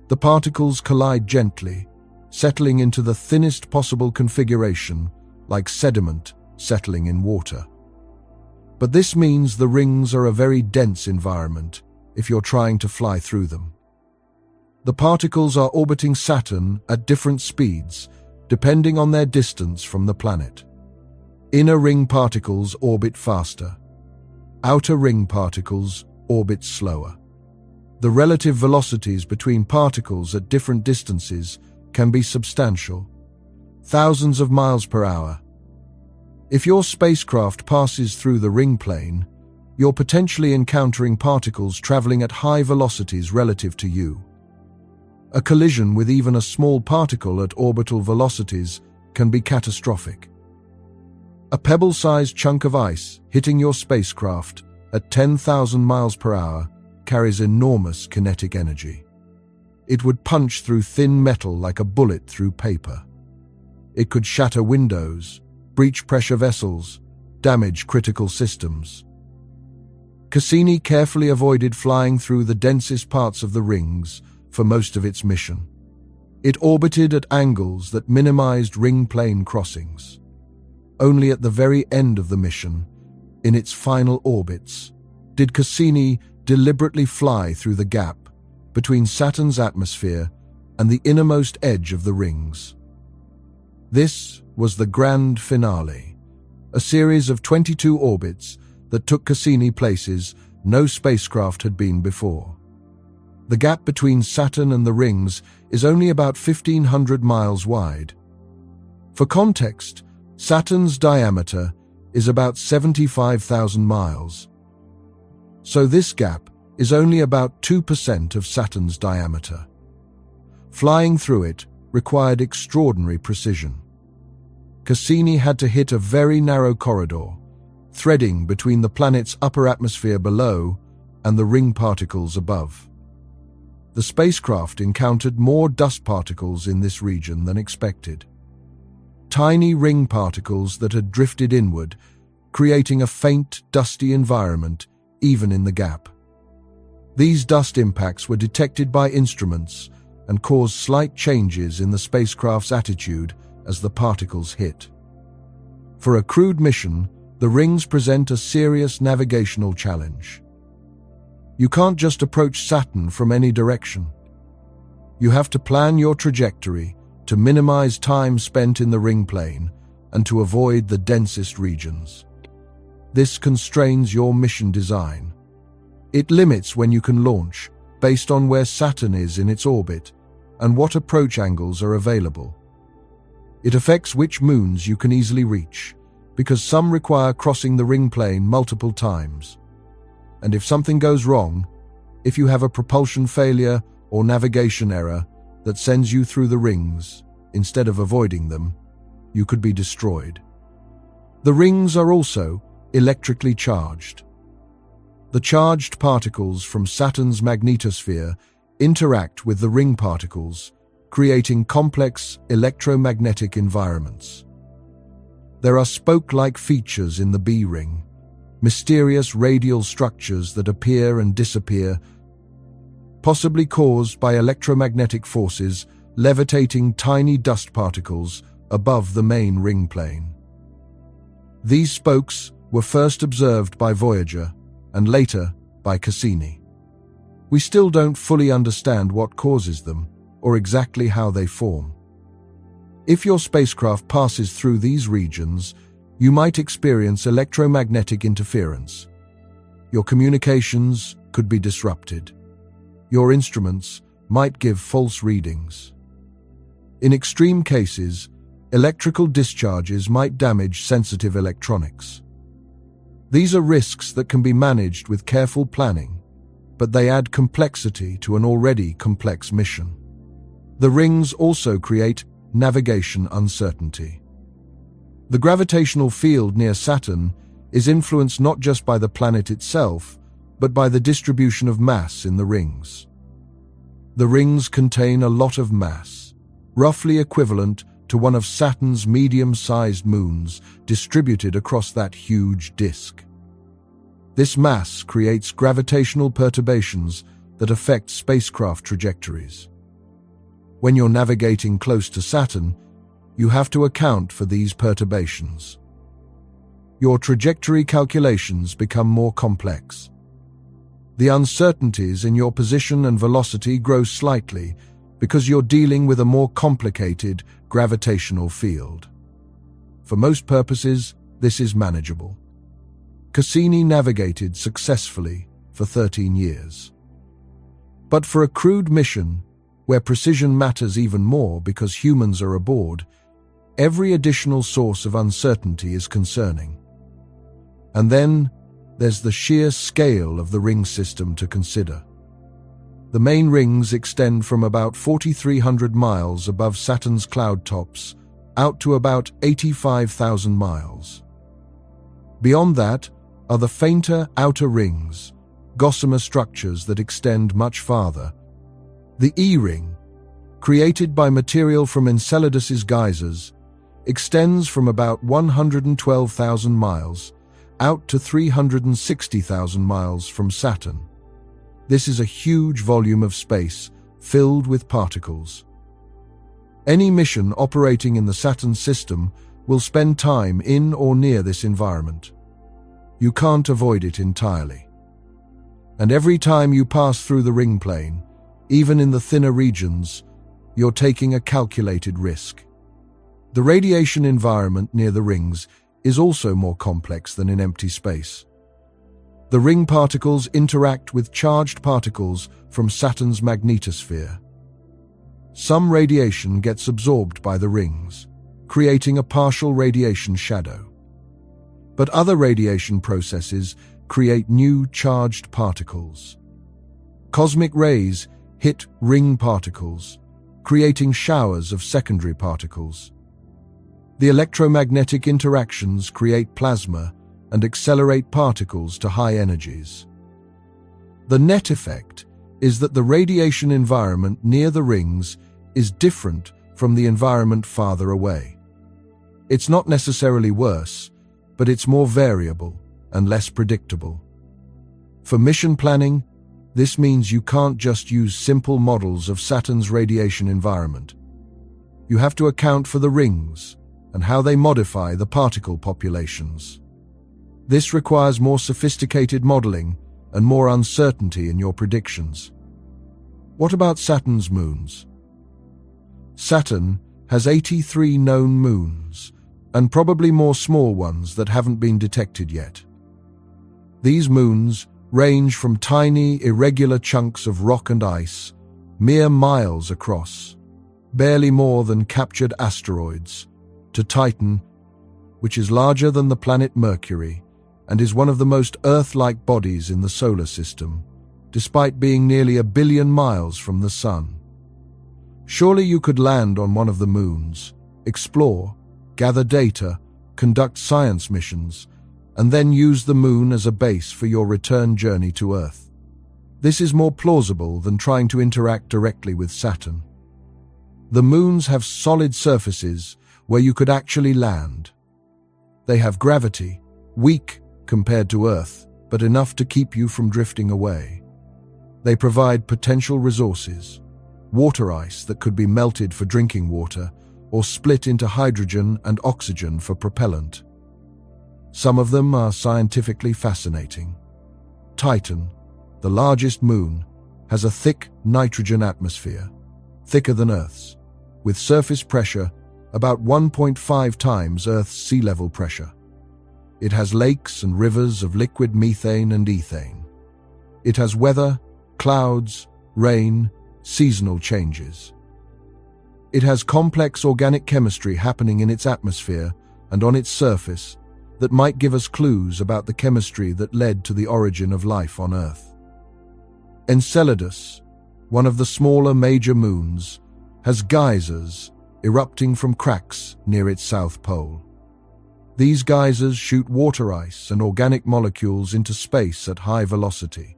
The particles collide gently, settling into the thinnest possible configuration, like sediment settling in water. But this means the rings are a very dense environment if you're trying to fly through them. The particles are orbiting Saturn at different speeds, depending on their distance from the planet. Inner ring particles orbit faster. Outer ring particles orbit slower. The relative velocities between particles at different distances can be substantial, thousands of miles per hour. If your spacecraft passes through the ring plane, you're potentially encountering particles traveling at high velocities relative to you. A collision with even a small particle at orbital velocities can be catastrophic. A pebble-sized chunk of ice hitting your spacecraft at 10,000 miles per hour carries enormous kinetic energy. It would punch through thin metal like a bullet through paper. It could shatter windows, breach pressure vessels, damage critical systems. Cassini carefully avoided flying through the densest parts of the rings for most of its mission. It orbited at angles that minimized ring plane crossings. Only at the very end of the mission, in its final orbits, did Cassini deliberately fly through the gap between Saturn's atmosphere and the innermost edge of the rings. This was the grand finale, a series of 22 orbits that took Cassini places no spacecraft had been before. The gap between Saturn and the rings is only about 1,500 miles wide. For context, Saturn's diameter is about 75,000 miles. So this gap is only about 2% of Saturn's diameter. Flying through it required extraordinary precision. Cassini had to hit a very narrow corridor, threading between the planet's upper atmosphere below and the ring particles above. The spacecraft encountered more dust particles in this region than expected. Tiny ring particles that had drifted inward, creating a faint, dusty environment even in the gap. These dust impacts were detected by instruments and caused slight changes in the spacecraft's attitude as the particles hit. For a crewed mission, the rings present a serious navigational challenge. You can't just approach Saturn from any direction. You have to plan your trajectory to minimize time spent in the ring plane and to avoid the densest regions. This constrains your mission design. It limits when you can launch, based on where Saturn is in its orbit and what approach angles are available. It affects which moons you can easily reach, because some require crossing the ring plane multiple times. And if something goes wrong, if you have a propulsion failure or navigation error that sends you through the rings instead of avoiding them, you could be destroyed. The rings are also electrically charged. The charged particles from Saturn's magnetosphere interact with the ring particles, creating complex electromagnetic environments. There are spoke-like features in the B ring, mysterious radial structures that appear and disappear, possibly caused by electromagnetic forces levitating tiny dust particles above the main ring plane. These spokes were first observed by Voyager and later by Cassini. We still don't fully understand what causes them or exactly how they form. If your spacecraft passes through these regions, you might experience electromagnetic interference. Your communications could be disrupted. Your instruments might give false readings. In extreme cases, electrical discharges might damage sensitive electronics. These are risks that can be managed with careful planning, but they add complexity to an already complex mission. The rings also create navigation uncertainty. The gravitational field near Saturn is influenced not just by the planet itself, but by the distribution of mass in the rings. The rings contain a lot of mass, roughly equivalent to one of Saturn's medium-sized moons distributed across that huge disk. This mass creates gravitational perturbations that affect spacecraft trajectories. When you're navigating close to Saturn, you have to account for these perturbations. Your trajectory calculations become more complex. The uncertainties in your position and velocity grow slightly because you're dealing with a more complicated gravitational field. For most purposes, this is manageable. Cassini navigated successfully for 13 years. But for a crewed mission, where precision matters even more because humans are aboard, every additional source of uncertainty is concerning. And then there's the sheer scale of the ring system to consider. The main rings extend from about 4,300 miles above Saturn's cloud tops out to about 85,000 miles. Beyond that are the fainter outer rings, gossamer structures that extend much farther. The E-ring, created by material from Enceladus's geysers, extends from about 112,000 miles out to 360,000 miles from Saturn. This is a huge volume of space filled with particles. Any mission operating in the Saturn system will spend time in or near this environment. You can't avoid it entirely. And every time you pass through the ring plane, even in the thinner regions, you're taking a calculated risk. The radiation environment near the rings is also more complex than in empty space. The ring particles interact with charged particles from Saturn's magnetosphere. Some radiation gets absorbed by the rings, creating a partial radiation shadow. But other radiation processes create new charged particles. Cosmic rays hit ring particles, creating showers of secondary particles. The electromagnetic interactions create plasma and accelerate particles to high energies. The net effect is that the radiation environment near the rings is different from the environment farther away. It's not necessarily worse, but it's more variable and less predictable. For mission planning, this means you can't just use simple models of Saturn's radiation environment. You have to account for the rings and how they modify the particle populations. This requires more sophisticated modeling and more uncertainty in your predictions. What about Saturn's moons? Saturn has 83 known moons, and probably more small ones that haven't been detected yet. These moons range from tiny, irregular chunks of rock and ice, mere miles across, barely more than captured asteroids, to Titan, which is larger than the planet Mercury and is one of the most Earth-like bodies in the solar system, despite being nearly 1 billion miles from the Sun. Surely you could land on one of the moons, explore, gather data, conduct science missions, and then use the moon as a base for your return journey to Earth. This is more plausible than trying to interact directly with Saturn. The moons have solid surfaces where you could actually land. They have gravity, weak compared to Earth, but enough to keep you from drifting away. They provide potential resources, water ice that could be melted for drinking water or split into hydrogen and oxygen for propellant. Some of them are scientifically fascinating. Titan, the largest moon, has a thick nitrogen atmosphere, thicker than Earth's, with surface pressure about 1.5 times Earth's sea level pressure. It has lakes and rivers of liquid methane and ethane. It has weather, clouds, rain, seasonal changes. It has complex organic chemistry happening in its atmosphere and on its surface that might give us clues about the chemistry that led to the origin of life on Earth. Enceladus, one of the smaller major moons, has geysers erupting from cracks near its south pole. These geysers shoot water ice and organic molecules into space at high velocity.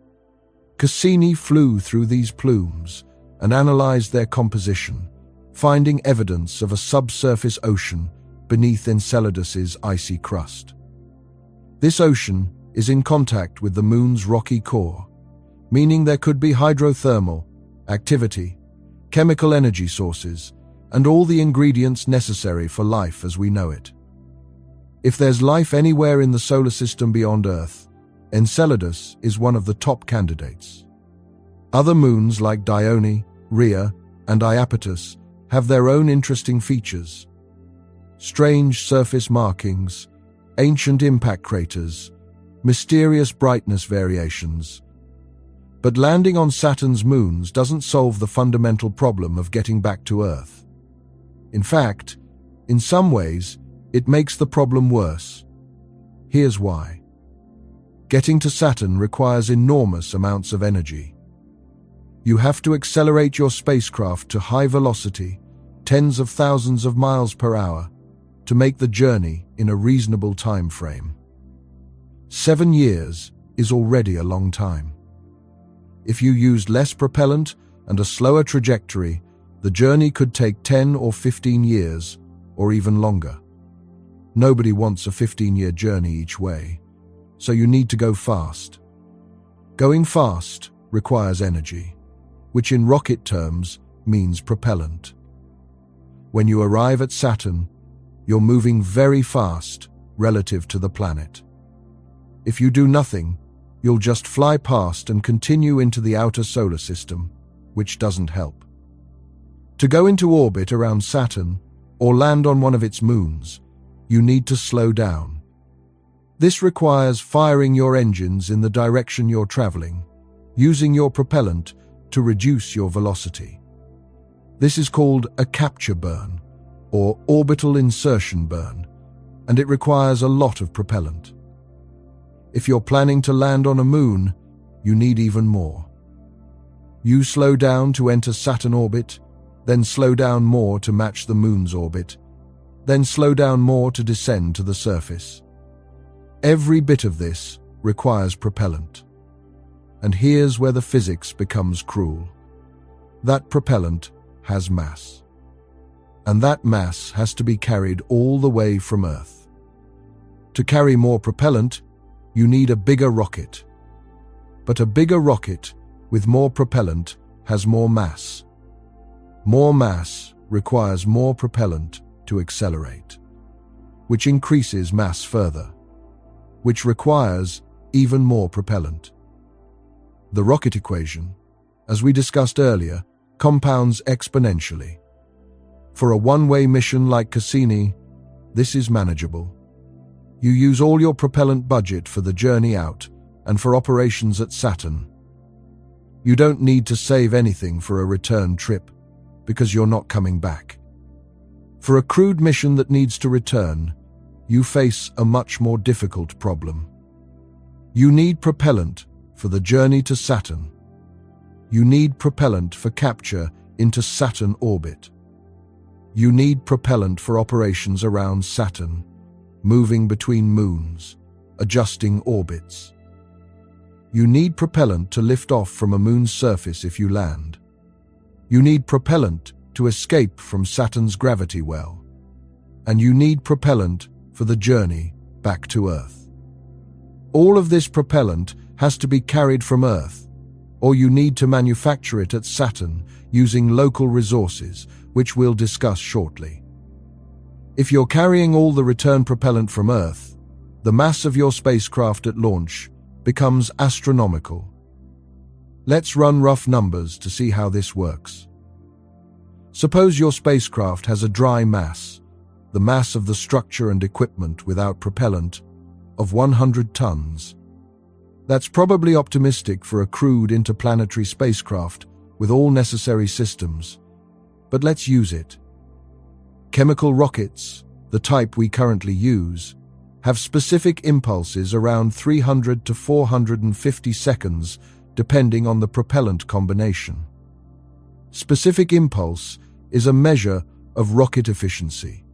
Cassini flew through these plumes and analyzed their composition, finding evidence of a subsurface ocean beneath Enceladus's icy crust. This ocean is in contact with the moon's rocky core, meaning there could be hydrothermal activity, chemical energy sources, and all the ingredients necessary for life as we know it. If there's life anywhere in the solar system beyond Earth, Enceladus is one of the top candidates. Other moons like Dione, Rhea, and Iapetus have their own interesting features. Strange surface markings, ancient impact craters, mysterious brightness variations. But landing on Saturn's moons doesn't solve the fundamental problem of getting back to Earth. In fact, in some ways, it makes the problem worse. Here's why. Getting to Saturn requires enormous amounts of energy. You have to accelerate your spacecraft to high velocity, tens of thousands of miles per hour, to make the journey in a reasonable time frame. 7 years is already a long time. If you used less propellant and a slower trajectory, the journey could take 10 or 15 years, or even longer. Nobody wants a 15-year journey each way, so you need to go fast. Going fast requires energy, which in rocket terms means propellant. When you arrive at Saturn, you're moving very fast relative to the planet. If you do nothing, you'll just fly past and continue into the outer solar system, which doesn't help. To go into orbit around Saturn or land on one of its moons, you need to slow down. This requires firing your engines in the direction you're traveling, using your propellant to reduce your velocity. This is called a capture burn, or orbital insertion burn, and it requires a lot of propellant. If you're planning to land on a moon, you need even more. You slow down to enter Saturn orbit, then slow down more to match the moon's orbit, then slow down more to descend to the surface. Every bit of this requires propellant. And here's where the physics becomes cruel. That propellant has mass. And that mass has to be carried all the way from Earth. To carry more propellant, you need a bigger rocket. But a bigger rocket with more propellant has more mass. More mass requires more propellant to accelerate, which increases mass further, which requires even more propellant. The rocket equation, as we discussed earlier, compounds exponentially. For a one-way mission like Cassini, this is manageable. You use all your propellant budget for the journey out and for operations at Saturn. You don't need to save anything for a return trip because you're not coming back. For a crewed mission that needs to return, you face a much more difficult problem. You need propellant for the journey to Saturn. You need propellant for capture into Saturn orbit. You need propellant for operations around Saturn, moving between moons, adjusting orbits. You need propellant to lift off from a moon's surface if you land. You need propellant to escape from Saturn's gravity well. And you need propellant for the journey back to Earth. All of this propellant has to be carried from Earth, or you need to manufacture it at Saturn using local resources, which we'll discuss shortly. If you're carrying all the return propellant from Earth, the mass of your spacecraft at launch becomes astronomical. Let's run rough numbers to see how this works. Suppose your spacecraft has a dry mass, the mass of the structure and equipment without propellant, of 100 tons. That's probably optimistic for a crewed interplanetary spacecraft with all necessary systems, but let's use it. Chemical rockets, the type we currently use, have specific impulses around 300 to 450 seconds depending on the propellant combination. Specific impulse is a measure of rocket efficiency,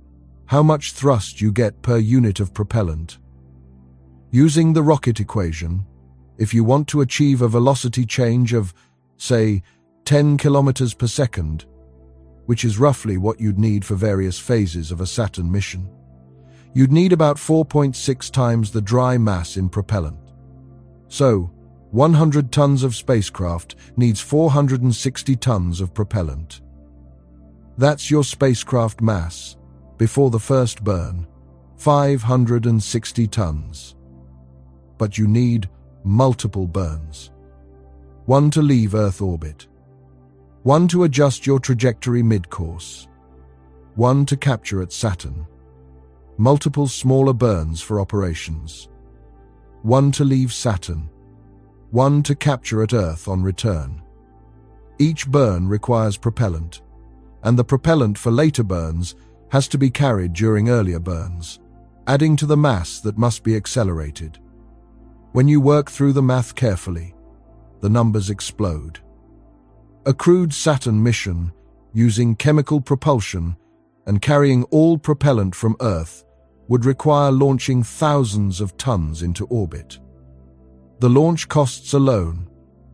how much thrust you get per unit of propellant. Using the rocket equation, if you want to achieve a velocity change of, say, 10 kilometers per second, which is roughly what you'd need for various phases of a Saturn mission, you'd need about 4.6 times the dry mass in propellant. So, 100 tons of spacecraft needs 460 tons of propellant. That's your spacecraft mass, before the first burn, 560 tons. But you need multiple burns. One to leave Earth orbit. One to adjust your trajectory mid-course. One to capture at Saturn. Multiple smaller burns for operations. One to leave Saturn. One to capture at Earth on return. Each burn requires propellant, and the propellant for later burns has to be carried during earlier burns, adding to the mass that must be accelerated. When you work through the math carefully, the numbers explode. A crewed Saturn mission, using chemical propulsion and carrying all propellant from Earth, would require launching thousands of tons into orbit. The launch costs alone,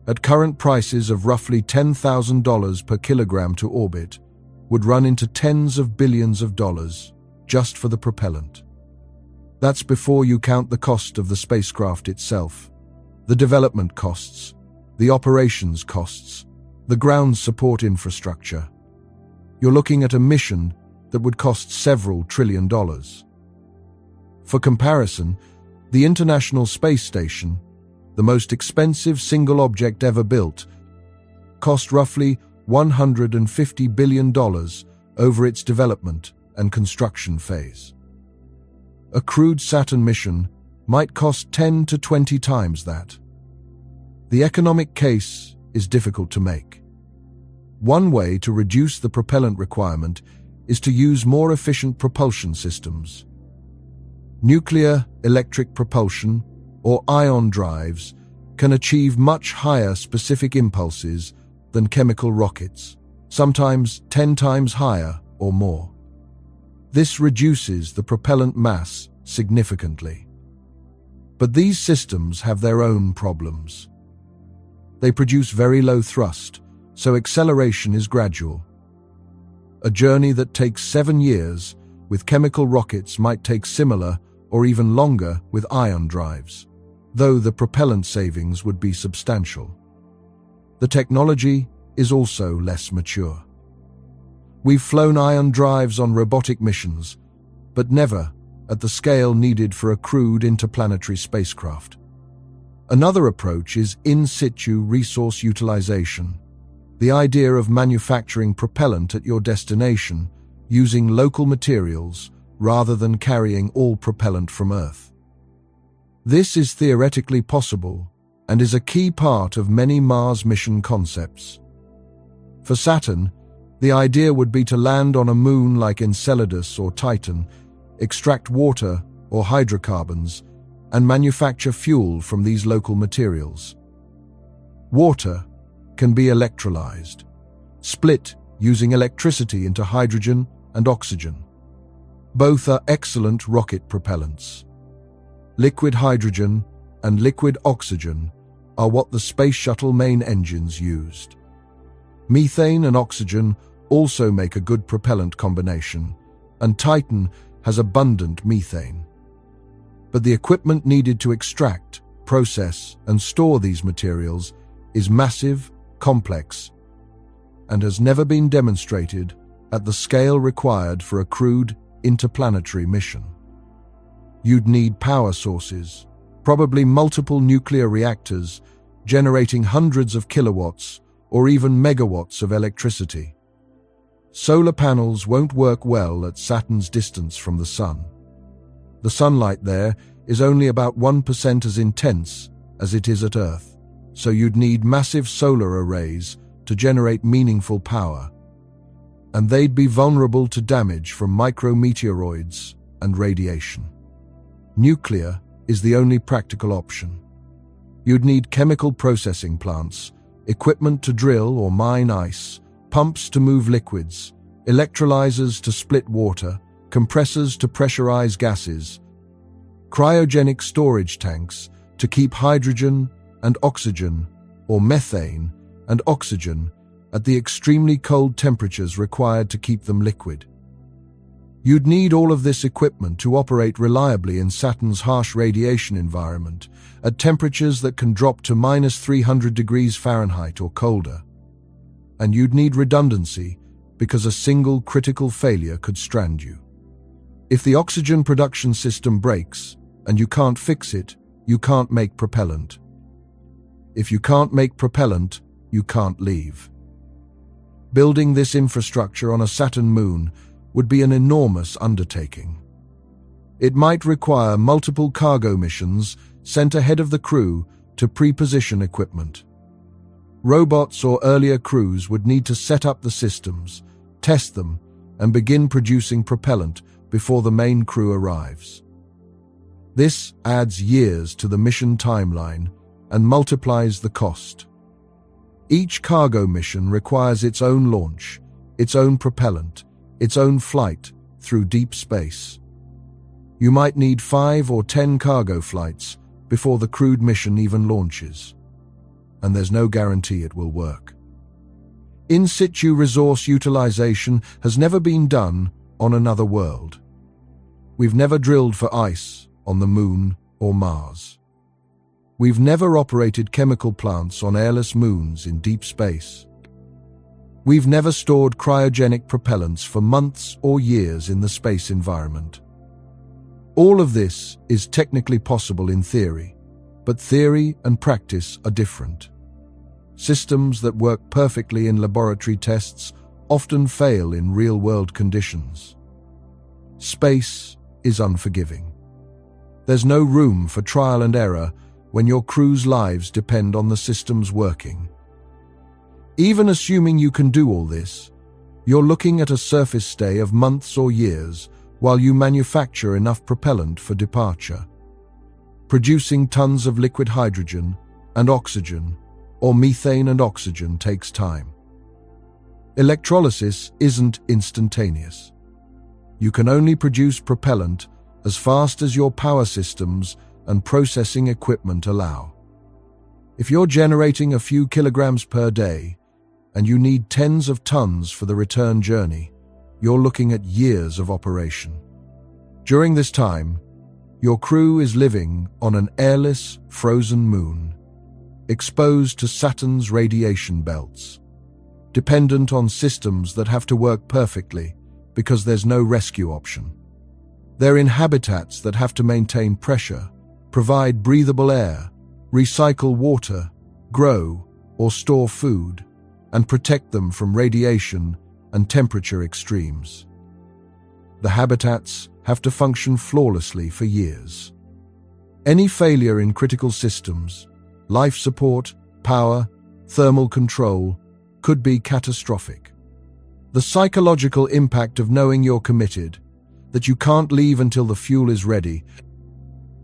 at current prices of roughly $10,000 per kilogram to orbit, would run into tens of billions of dollars just for the propellant. That's before you count the cost of the spacecraft itself, the development costs, the operations costs, the ground support infrastructure. You're looking at a mission that would cost several $1 trillion. For comparison, the International Space Station, the most expensive single object ever built, cost roughly $150 billion over its development and construction phase. A crewed Saturn mission might cost 10 to 20 times that. The economic case is difficult to make. One way to reduce the propellant requirement is to use more efficient propulsion systems. Nuclear electric propulsion, or ion drives, can achieve much higher specific impulses than chemical rockets, sometimes 10 times higher or more. This reduces the propellant mass significantly. But these systems have their own problems. They produce very low thrust, so acceleration is gradual. A journey that takes 7 years with chemical rockets might take similar or even longer with ion drives, though the propellant savings would be substantial. The technology is also less mature. We've flown ion drives on robotic missions, but never at the scale needed for a crewed interplanetary spacecraft. Another approach is in situ resource utilization, the idea of manufacturing propellant at your destination using local materials, rather than carrying all propellant from Earth. This is theoretically possible and is a key part of many Mars mission concepts. For Saturn, the idea would be to land on a moon like Enceladus or Titan, extract water or hydrocarbons, and manufacture fuel from these local materials. Water can be electrolyzed, split using electricity into hydrogen and oxygen. Both are excellent rocket propellants. Liquid hydrogen and liquid oxygen are what the space shuttle main engines used. Methane and oxygen also make a good propellant combination, and Titan has abundant methane. But the equipment needed to extract, process, and store these materials is massive, complex, and has never been demonstrated at the scale required for a crewed interplanetary mission. You'd need power sources, probably multiple nuclear reactors, generating hundreds of kilowatts or even megawatts of electricity. Solar panels won't work well at Saturn's distance from the Sun. The sunlight there is only about 1% as intense as it is at Earth, so you'd need massive solar arrays to generate meaningful power, and they'd be vulnerable to damage from micrometeoroids and radiation. Nuclear is the only practical option. You'd need chemical processing plants, equipment to drill or mine ice, pumps to move liquids, electrolyzers to split water, compressors to pressurize gases, cryogenic storage tanks to keep hydrogen and oxygen, or methane and oxygen, at the extremely cold temperatures required to keep them liquid. You'd need all of this equipment to operate reliably in Saturn's harsh radiation environment at temperatures that can drop to -300 degrees Fahrenheit or colder. And you'd need redundancy because a single critical failure could strand you. If the oxygen production system breaks and you can't fix it, you can't make propellant. If you can't make propellant, you can't leave. Building this infrastructure on a Saturn moon would be an enormous undertaking. It might require multiple cargo missions sent ahead of the crew to pre-position equipment. Robots or earlier crews would need to set up the systems, test them, and begin producing propellant before the main crew arrives. This adds years to the mission timeline and multiplies the cost. Each cargo mission requires its own launch, its own propellant, its own flight through deep space. You might need 5 or 10 cargo flights before the crewed mission even launches, and there's no guarantee it will work. In situ resource utilization has never been done on another world. We've never drilled for ice on the Moon or Mars. We've never operated chemical plants on airless moons in deep space. We've never stored cryogenic propellants for months or years in the space environment. All of this is technically possible in theory, but theory and practice are different. Systems that work perfectly in laboratory tests often fail in real-world conditions. Space is unforgiving. There's no room for trial and error when your crew's lives depend on the systems working. Even assuming you can do all this, you're looking at a surface stay of months or years while you manufacture enough propellant for departure. Producing tons of liquid hydrogen and oxygen, or methane and oxygen, takes time. Electrolysis isn't instantaneous. You can only produce propellant as fast as your power systems and processing equipment allow. If you're generating a few kilograms per day, and you need tens of tons for the return journey, you're looking at years of operation. During this time, your crew is living on an airless, frozen moon, exposed to Saturn's radiation belts, dependent on systems that have to work perfectly because there's no rescue option. They're in habitats that have to maintain pressure, provide breathable air, recycle water, grow or store food, and protect them from radiation and temperature extremes. The habitats have to function flawlessly for years. Any failure in critical systems, life support, power, thermal control, could be catastrophic. The psychological impact of knowing you're committed, that you can't leave until the fuel is ready,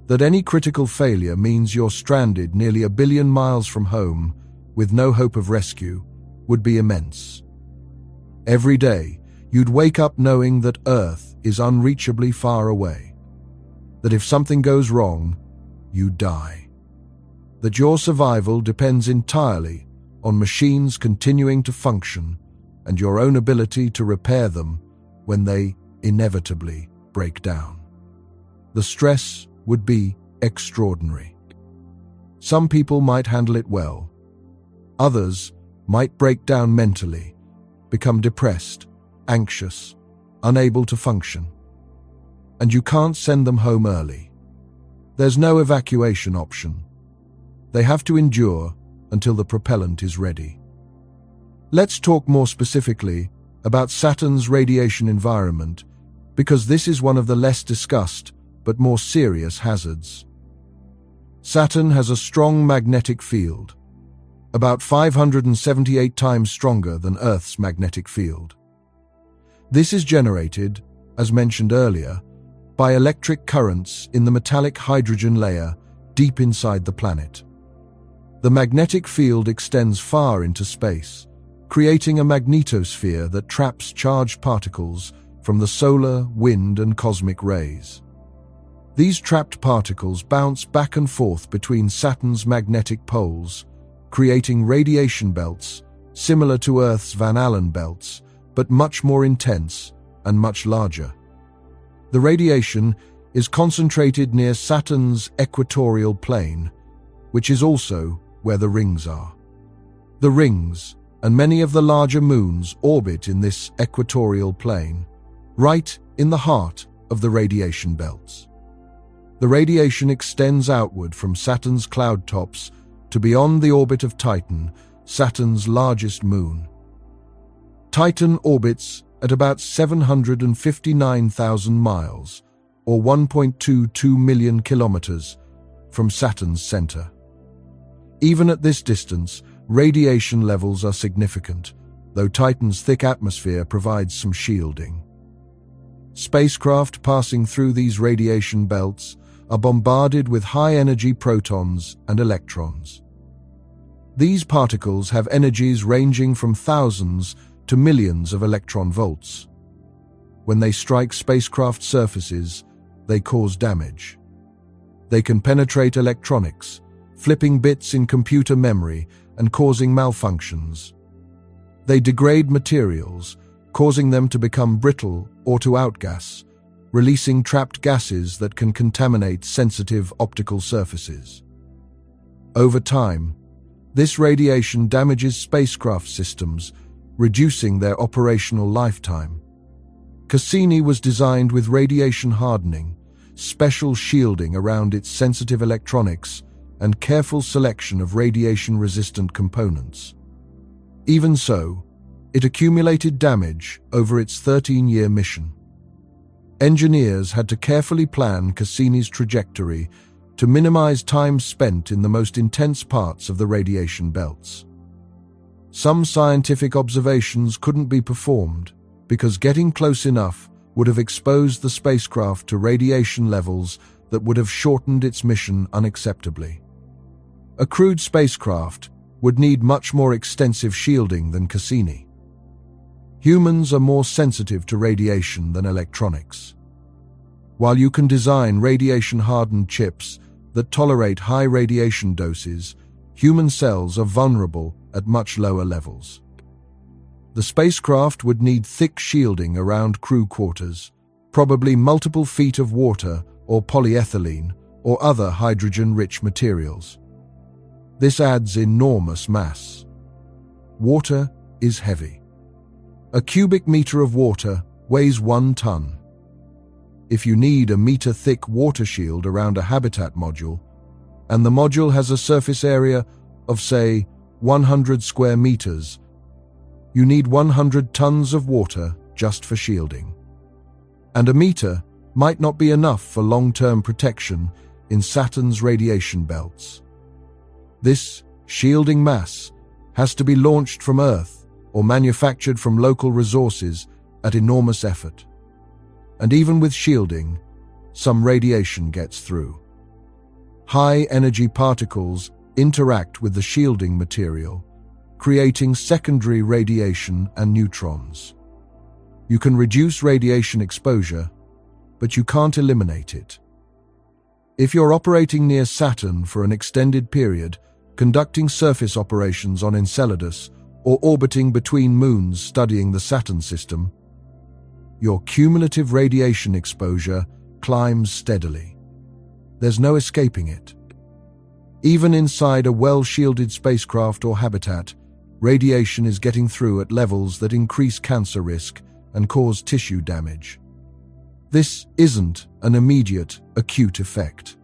that any critical failure means you're stranded nearly 1 billion miles from home with no hope of rescue, would be immense. Every day, you'd wake up knowing that Earth is unreachably far away, that if something goes wrong, you die, that your survival depends entirely on machines continuing to function and your own ability to repair them when they inevitably break down. The stress would be extraordinary. Some people might handle it well. Others might break down mentally, become depressed, anxious, unable to function. And you can't send them home early. There's no evacuation option. They have to endure until the propellant is ready. Let's talk more specifically about Saturn's radiation environment, because this is one of the less discussed but more serious hazards. Saturn has a strong magnetic field, about 578 times stronger than Earth's magnetic field. This is generated, as mentioned earlier, by electric currents in the metallic hydrogen layer deep inside the planet. The magnetic field extends far into space, creating a magnetosphere that traps charged particles from the solar, wind, and cosmic rays. These trapped particles bounce back and forth between Saturn's magnetic poles, creating radiation belts similar to Earth's Van Allen belts, but much more intense and much larger. The radiation is concentrated near Saturn's equatorial plane, which is also where the rings are. The rings and many of the larger moons orbit in this equatorial plane, right in the heart of the radiation belts. The radiation extends outward from Saturn's cloud tops to beyond the orbit of Titan, Saturn's largest moon. Titan orbits at about 759,000 miles, or 1.22 million kilometers, from Saturn's center. Even at this distance, radiation levels are significant, though Titan's thick atmosphere provides some shielding. Spacecraft passing through these radiation belts are bombarded with high-energy protons and electrons. These particles have energies ranging from thousands to millions of electron volts. When they strike spacecraft surfaces, they cause damage. They can penetrate electronics, flipping bits in computer memory and causing malfunctions. They degrade materials, causing them to become brittle or to outgas, releasing trapped gases that can contaminate sensitive optical surfaces. Over time, this radiation damages spacecraft systems, reducing their operational lifetime. Cassini was designed with radiation hardening, special shielding around its sensitive electronics, and careful selection of radiation-resistant components. Even so, it accumulated damage over its 13-year mission. Engineers had to carefully plan Cassini's trajectory to minimize time spent in the most intense parts of the radiation belts. Some scientific observations couldn't be performed because getting close enough would have exposed the spacecraft to radiation levels that would have shortened its mission unacceptably. A crewed spacecraft would need much more extensive shielding than Cassini. Humans are more sensitive to radiation than electronics. While you can design radiation-hardened chips that tolerate high radiation doses, human cells are vulnerable at much lower levels. The spacecraft would need thick shielding around crew quarters, probably multiple feet of water or polyethylene or other hydrogen-rich materials. This adds enormous mass. Water is heavy. A cubic meter of water weighs 1 ton. If you need a meter-thick water shield around a habitat module, and the module has a surface area of, say, 100 square meters, you need 100 tons of water just for shielding. And a meter might not be enough for long-term protection in Saturn's radiation belts. This shielding mass has to be launched from Earth or manufactured from local resources at enormous effort. And even with shielding, some radiation gets through. High-energy particles interact with the shielding material, creating secondary radiation and neutrons. You can reduce radiation exposure, but you can't eliminate it. If you're operating near Saturn for an extended period, conducting surface operations on Enceladus, or orbiting between moons studying the Saturn system, your cumulative radiation exposure climbs steadily. There's no escaping it. Even inside a well-shielded spacecraft or habitat, radiation is getting through at levels that increase cancer risk and cause tissue damage. This isn't an immediate, acute effect.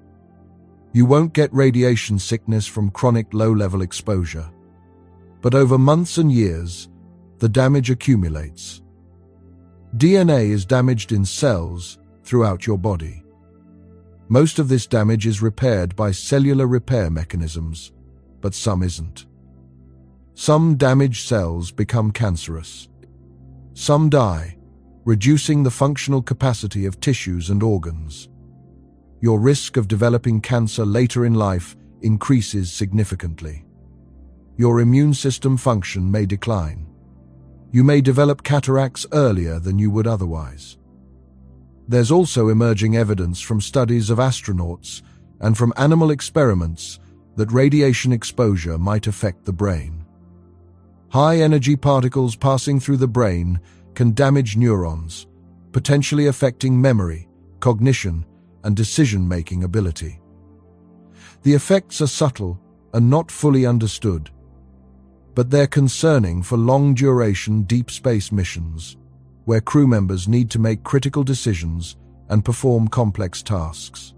You won't get radiation sickness from chronic low-level exposure. But over months and years, the damage accumulates. DNA is damaged in cells throughout your body. Most of this damage is repaired by cellular repair mechanisms, but some isn't. Some damaged cells become cancerous. Some die, reducing the functional capacity of tissues and organs. Your risk of developing cancer later in life increases significantly. Your immune system function may decline. You may develop cataracts earlier than you would otherwise. There's also emerging evidence from studies of astronauts and from animal experiments that radiation exposure might affect the brain. High-energy particles passing through the brain can damage neurons, potentially affecting memory, cognition, and decision-making ability. The effects are subtle and not fully understood, but they're concerning for long-duration deep space missions, where crew members need to make critical decisions and perform complex tasks.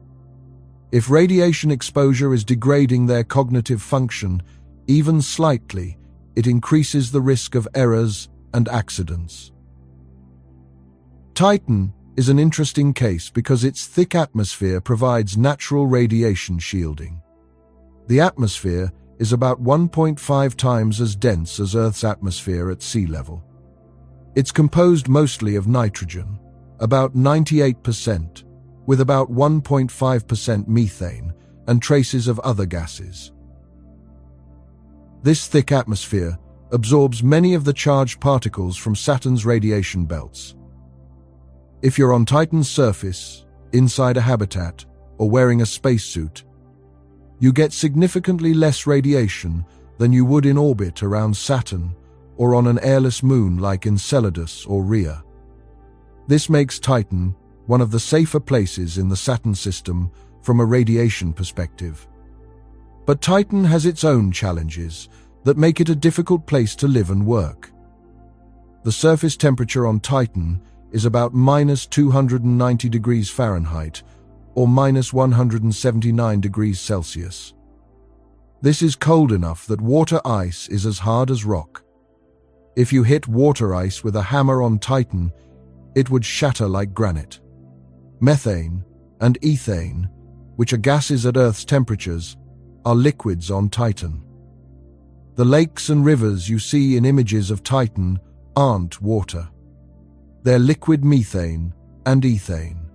If radiation exposure is degrading their cognitive function, even slightly, it increases the risk of errors and accidents. Titan is an interesting case because its thick atmosphere provides natural radiation shielding. The atmosphere is about 1.5 times as dense as Earth's atmosphere at sea level. It's composed mostly of nitrogen, about 98%, with about 1.5% methane and traces of other gases. This thick atmosphere absorbs many of the charged particles from Saturn's radiation belts. If you're on Titan's surface, inside a habitat, or wearing a spacesuit, you get significantly less radiation than you would in orbit around Saturn or on an airless moon like Enceladus or Rhea. This makes Titan one of the safer places in the Saturn system from a radiation perspective. But Titan has its own challenges that make it a difficult place to live and work. The surface temperature on Titan is about -290 degrees Fahrenheit or -179 degrees Celsius. This is cold enough that water ice is as hard as rock. If you hit water ice with a hammer on Titan, it would shatter like granite. Methane and ethane, which are gases at Earth's temperatures, are liquids on Titan. The lakes and rivers you see in images of Titan aren't water. They're liquid methane and ethane,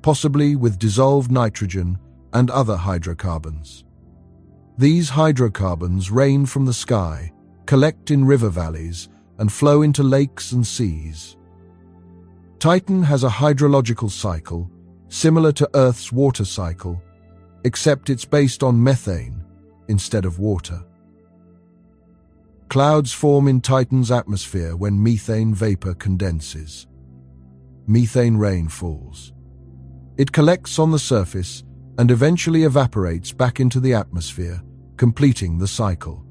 possibly with dissolved nitrogen and other hydrocarbons. These hydrocarbons rain from the sky, collect in river valleys, and flow into lakes and seas. Titan has a hydrological cycle similar to Earth's water cycle, except it's based on methane instead of water. Clouds form in Titan's atmosphere when methane vapor condenses. Methane rain falls. It collects on the surface and eventually evaporates back into the atmosphere, completing the cycle.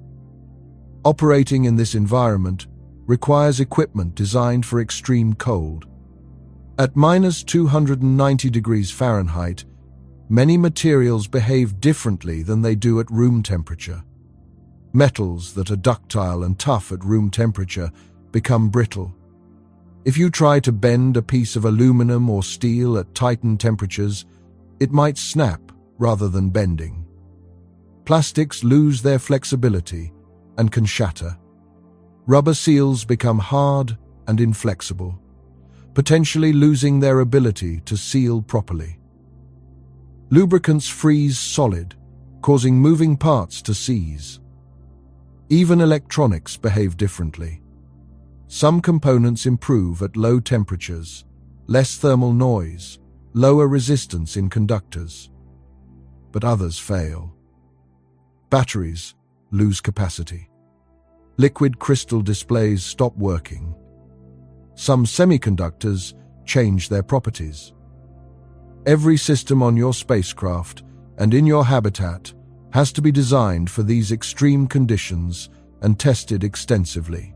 Operating in this environment requires equipment designed for extreme cold. At -290 degrees Fahrenheit, many materials behave differently than they do at room temperature. Metals that are ductile and tough at room temperature become brittle. If you try to bend a piece of aluminum or steel at Titan temperatures, it might snap rather than bending. Plastics lose their flexibility and can shatter. Rubber seals become hard and inflexible, potentially losing their ability to seal properly. Lubricants freeze solid, causing moving parts to seize. Even electronics behave differently. Some components improve at low temperatures, less thermal noise, lower resistance in conductors. But others fail. Batteries lose capacity. Liquid crystal displays stop working. Some semiconductors change their properties. Every system on your spacecraft and in your habitat has to be designed for these extreme conditions and tested extensively.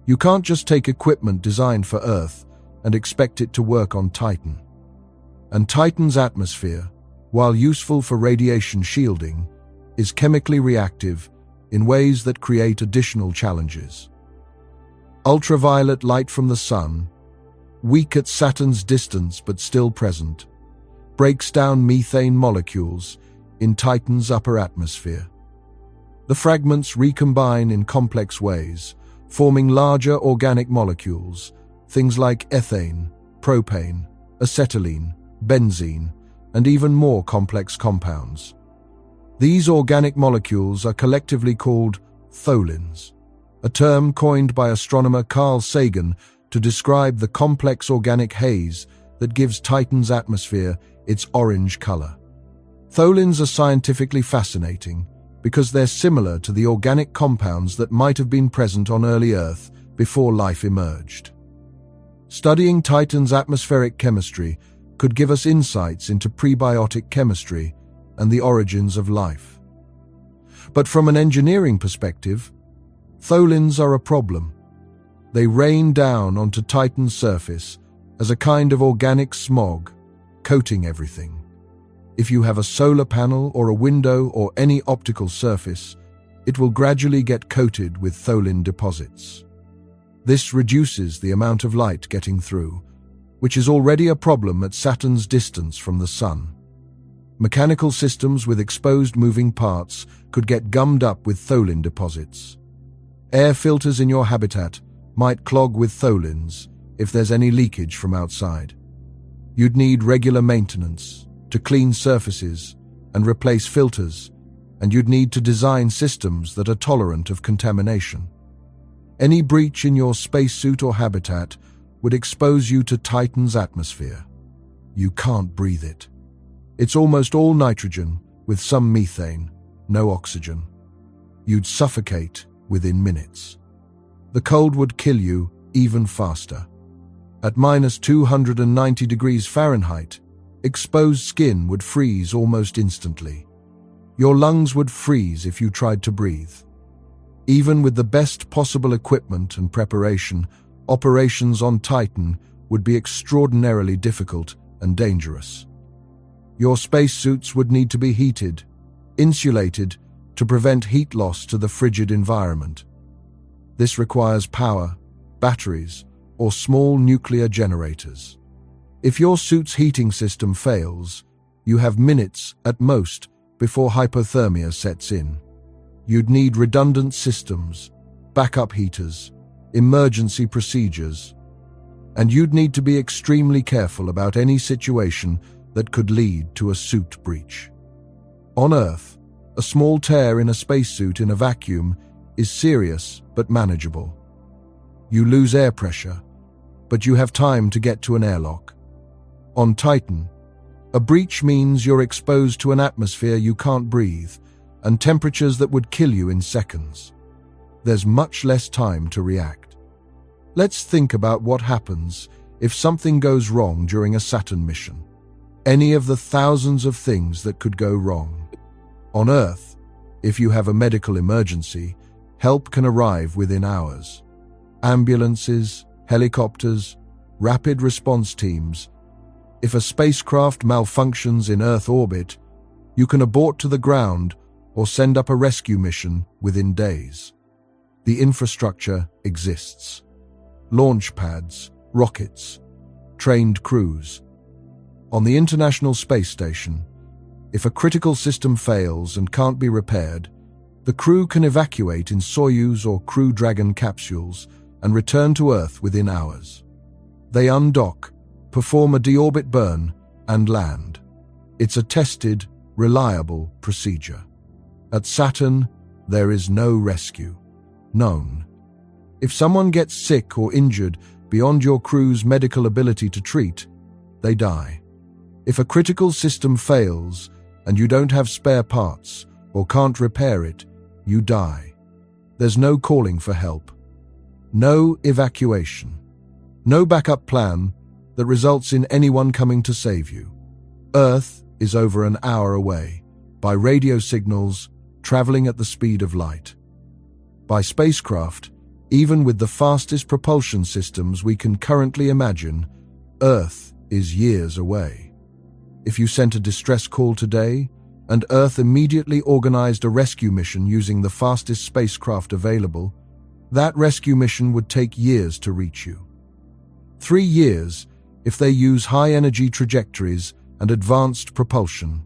You can't just take equipment designed for Earth and expect it to work on Titan. And Titan's atmosphere, while useful for radiation shielding, is chemically reactive in ways that create additional challenges. Ultraviolet light from the sun, weak at Saturn's distance but still present, breaks down methane molecules in Titan's upper atmosphere. The fragments recombine in complex ways, forming larger organic molecules, things like ethane, propane, acetylene, benzene, and even more complex compounds. These organic molecules are collectively called tholins, a term coined by astronomer Carl Sagan to describe the complex organic haze that gives Titan's atmosphere its orange color. Tholins are scientifically fascinating because they're similar to the organic compounds that might have been present on early Earth before life emerged. Studying Titan's atmospheric chemistry could give us insights into prebiotic chemistry and the origins of life. But from an engineering perspective, tholins are a problem. They rain down onto Titan's surface as a kind of organic smog, coating everything. If you have a solar panel or a window or any optical surface, it will gradually get coated with tholin deposits. This reduces the amount of light getting through, which is already a problem at Saturn's distance from the Sun. Mechanical systems with exposed moving parts could get gummed up with tholin deposits. Air filters in your habitat might clog with tholins if there's any leakage from outside. You'd need regular maintenance to clean surfaces and replace filters, and you'd need to design systems that are tolerant of contamination. Any breach in your spacesuit or habitat would expose you to Titan's atmosphere. You can't breathe it. It's almost all nitrogen with some methane, no oxygen. You'd suffocate within minutes. The cold would kill you even faster. At -290 degrees Fahrenheit, exposed skin would freeze almost instantly. Your lungs would freeze if you tried to breathe. Even with the best possible equipment and preparation, operations on Titan would be extraordinarily difficult and dangerous. Your spacesuits would need to be heated, insulated, to prevent heat loss to the frigid environment. This requires power, batteries, or small nuclear generators. If your suit's heating system fails, you have minutes at most before hypothermia sets in. You'd need redundant systems, backup heaters, emergency procedures, and you'd need to be extremely careful about any situation that could lead to a suit breach. On Earth, a small tear in a spacesuit in a vacuum is serious but manageable. You lose air pressure, but you have time to get to an airlock. On Titan, a breach means you're exposed to an atmosphere you can't breathe and temperatures that would kill you in seconds. There's much less time to react. Let's think about what happens if something goes wrong during a Saturn mission. Any of the thousands of things that could go wrong. On Earth, if you have a medical emergency, help can arrive within hours. Ambulances, helicopters, rapid response teams. If a spacecraft malfunctions in Earth orbit, you can abort to the ground or send up a rescue mission within days. The infrastructure exists. launch pads, rockets, trained crews. On the International Space Station, if a critical system fails and can't be repaired, the crew can evacuate in Soyuz or Crew Dragon capsules and return to Earth within hours. They undock, perform a deorbit burn, and land. It's a tested, reliable procedure. At Saturn, there is no rescue. None. If someone gets sick or injured beyond your crew's medical ability to treat, they die. If a critical system fails and you don't have spare parts or can't repair it, you die. There's no calling for help. No evacuation. No backup plan that results in anyone coming to save you. Earth is over an hour away, by radio signals traveling at the speed of light. By spacecraft, even with the fastest propulsion systems we can currently imagine, Earth is years away. If you sent a distress call today, and Earth immediately organized a rescue mission using the fastest spacecraft available, that rescue mission would take years to reach you. 3 years if they use high-energy trajectories and advanced propulsion.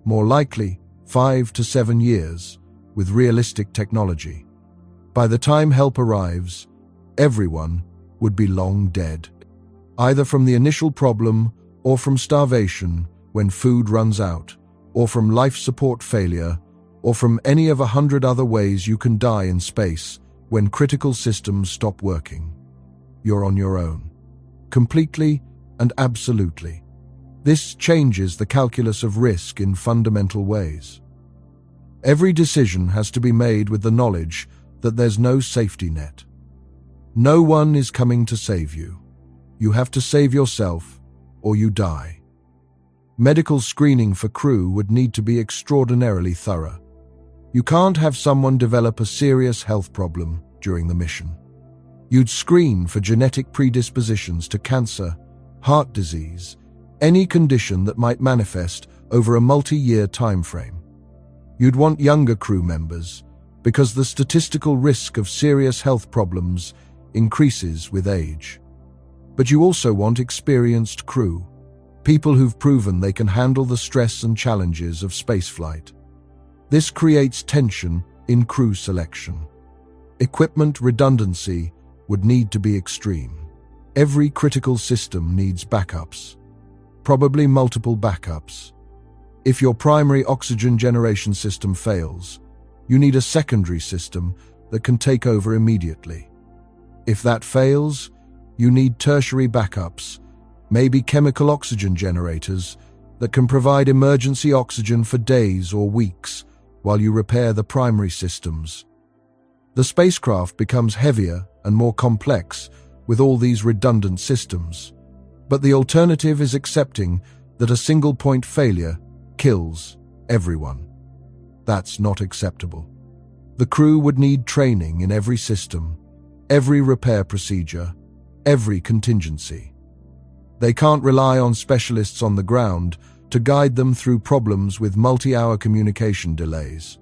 More likely, 5 to 7 years with realistic technology. By the time help arrives, everyone would be long dead, either from the initial problem or from starvation when food runs out, or from life support failure, or from any of 100 other ways you can die in space when critical systems stop working. You're on your own. Completely and absolutely. This changes the calculus of risk in fundamental ways. Every decision has to be made with the knowledge that there's no safety net. No one is coming to save you. You have to save yourself, or you die. Medical screening for crew would need to be extraordinarily thorough. You can't have someone develop a serious health problem during the mission. You'd screen for genetic predispositions to cancer, heart disease, any condition that might manifest over a multi-year time frame. You'd want younger crew members because the statistical risk of serious health problems increases with age. But you also want experienced crew, people who've proven they can handle the stress and challenges of spaceflight. This creates tension in crew selection. Equipment redundancy would need to be extreme. Every critical system needs backups, probably multiple backups. If your primary oxygen generation system fails, you need a secondary system that can take over immediately. If that fails, you need tertiary backups, maybe chemical oxygen generators that can provide emergency oxygen for days or weeks while you repair the primary systems. The spacecraft becomes heavier and more complex with all these redundant systems, but the alternative is accepting that a single-point failure kills everyone. That's not acceptable. The crew would need training in every system, every repair procedure, every contingency. They can't rely on specialists on the ground to guide them through problems with multi-hour communication delays.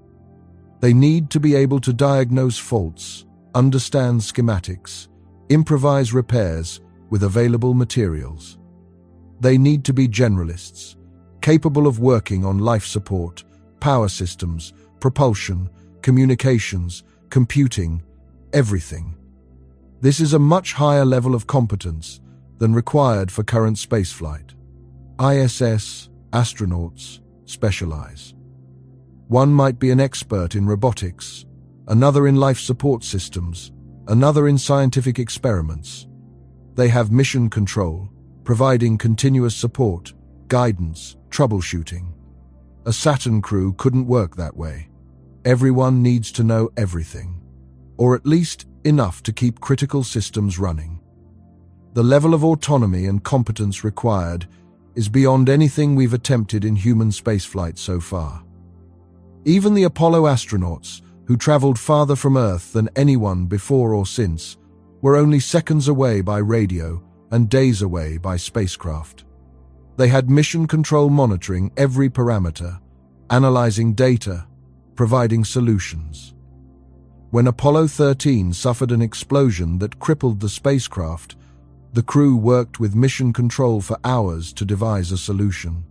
They need to be able to diagnose faults, understand schematics, improvise repairs with available materials. They need to be generalists, capable of working on life support, power systems, propulsion, communications, computing, everything. This is a much higher level of competence than required for current spaceflight. ISS astronauts specialize. One might be an expert in robotics, another in life support systems, another in scientific experiments. They have mission control, providing continuous support, guidance, troubleshooting. A Saturn crew couldn't work that way. Everyone needs to know everything, or at least enough to keep critical systems running. The level of autonomy and competence required is beyond anything we've attempted in human spaceflight so far. Even the Apollo astronauts, who traveled farther from Earth than anyone before or since, were only seconds away by radio and days away by spacecraft. They had mission control monitoring every parameter, analyzing data, providing solutions. When Apollo 13 suffered an explosion that crippled the spacecraft, the crew worked with mission control for hours to devise a solution.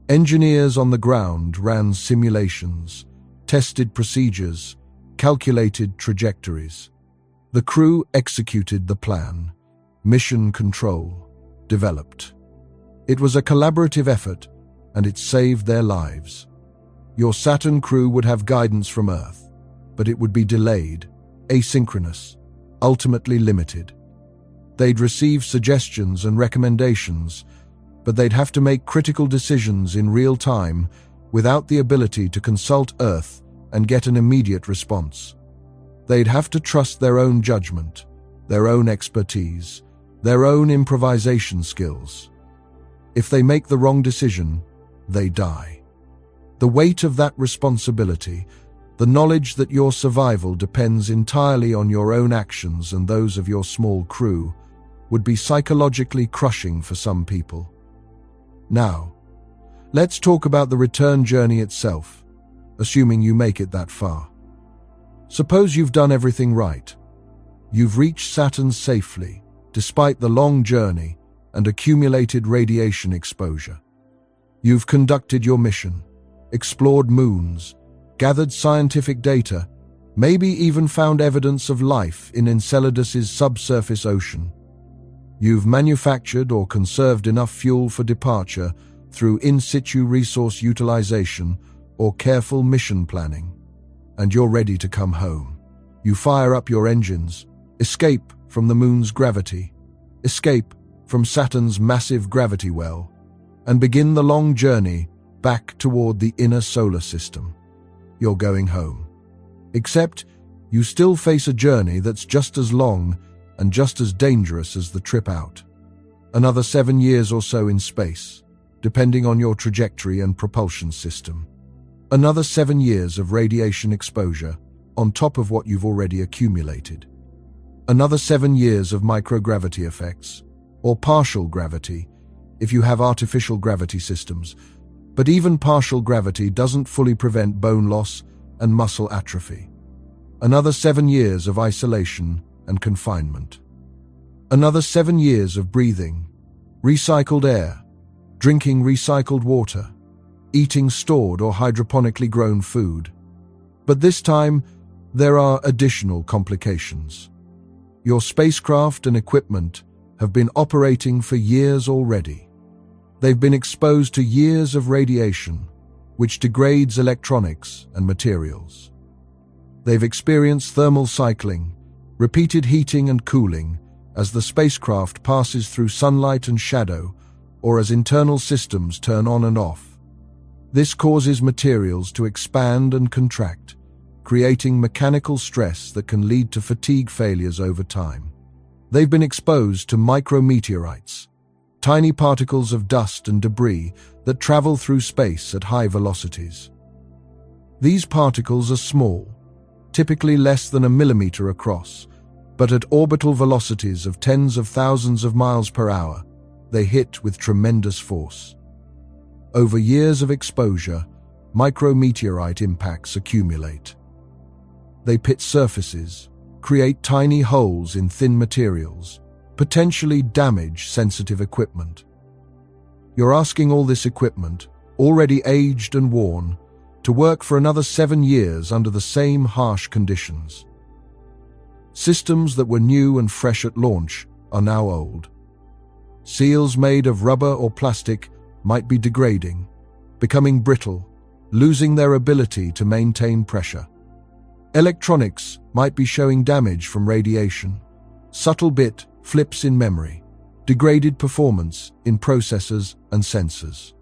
Engineers on the ground ran simulations, tested procedures, calculated trajectories. The crew executed the plan. Mission control developed. It was a collaborative effort, and it saved their lives. Your Saturn crew would have guidance from Earth, but it would be delayed, asynchronous, ultimately limited. They'd receive suggestions and recommendations, but they'd have to make critical decisions in real time without the ability to consult Earth and get an immediate response. They'd have to trust their own judgment, their own expertise, their own improvisation skills. If they make the wrong decision, they die. The weight of that responsibility, the knowledge that your survival depends entirely on your own actions and those of your small crew, would be psychologically crushing for some people. Now, let's talk about the return journey itself, assuming you make it that far. Suppose you've done everything right. You've reached Saturn safely, despite the long journey and accumulated radiation exposure. You've conducted your mission, explored moons, gathered scientific data, maybe even found evidence of life in Enceladus's subsurface ocean. You've manufactured or conserved enough fuel for departure through in-situ resource utilization or careful mission planning, and you're ready to come home. You fire up your engines, escape from the moon's gravity, escape from Saturn's massive gravity well, and begin the long journey back toward the inner solar system. You're going home. Except you still face a journey that's just as long and just as dangerous as the trip out. Another 7 years or so in space, depending on your trajectory and propulsion system. Another 7 years of radiation exposure on top of what you've already accumulated. Another 7 years of microgravity effects, or partial gravity, if you have artificial gravity systems. But even partial gravity doesn't fully prevent bone loss and muscle atrophy. Another 7 years of isolation and confinement. Another 7 years of breathing, recycled air, drinking recycled water, eating stored or hydroponically grown food. But this time, there are additional complications. Your spacecraft and equipment have been operating for years already. They've been exposed to years of radiation, which degrades electronics and materials. They've experienced thermal cycling, repeated heating and cooling as the spacecraft passes through sunlight and shadow, or as internal systems turn on and off. This causes materials to expand and contract, creating mechanical stress that can lead to fatigue failures over time. They've been exposed to micrometeorites, tiny particles of dust and debris that travel through space at high velocities. These particles are small, typically less than a millimeter across, but at orbital velocities of tens of thousands of miles per hour, they hit with tremendous force. Over years of exposure, micrometeorite impacts accumulate. They pit surfaces, create tiny holes in thin materials, potentially damage sensitive equipment. You're asking all this equipment, already aged and worn, to work for another 7 years under the same harsh conditions. Systems that were new and fresh at launch are now old. Seals made of rubber or plastic might be degrading, becoming brittle, losing their ability to maintain pressure. Electronics might be showing damage from radiation, subtle bit flips in memory, degraded performance in processors and sensors.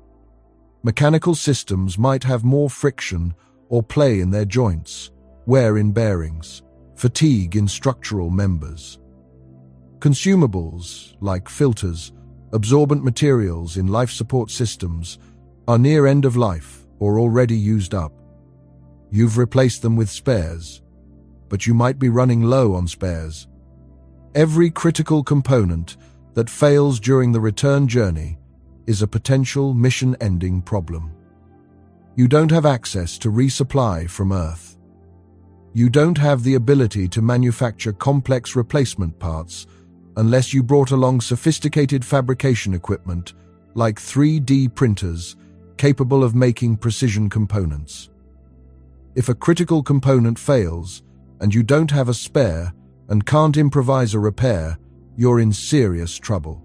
Mechanical systems might have more friction or play in their joints, wear in bearings, fatigue in structural members. Consumables, like filters, absorbent materials in life support systems, are near end of life or already used up. You've replaced them with spares, but you might be running low on spares. Every critical component that fails during the return journey is a potential mission-ending problem. You don't have access to resupply from Earth. You don't have the ability to manufacture complex replacement parts unless you brought along sophisticated fabrication equipment like 3D printers capable of making precision components. If a critical component fails and you don't have a spare and can't improvise a repair, you're in serious trouble.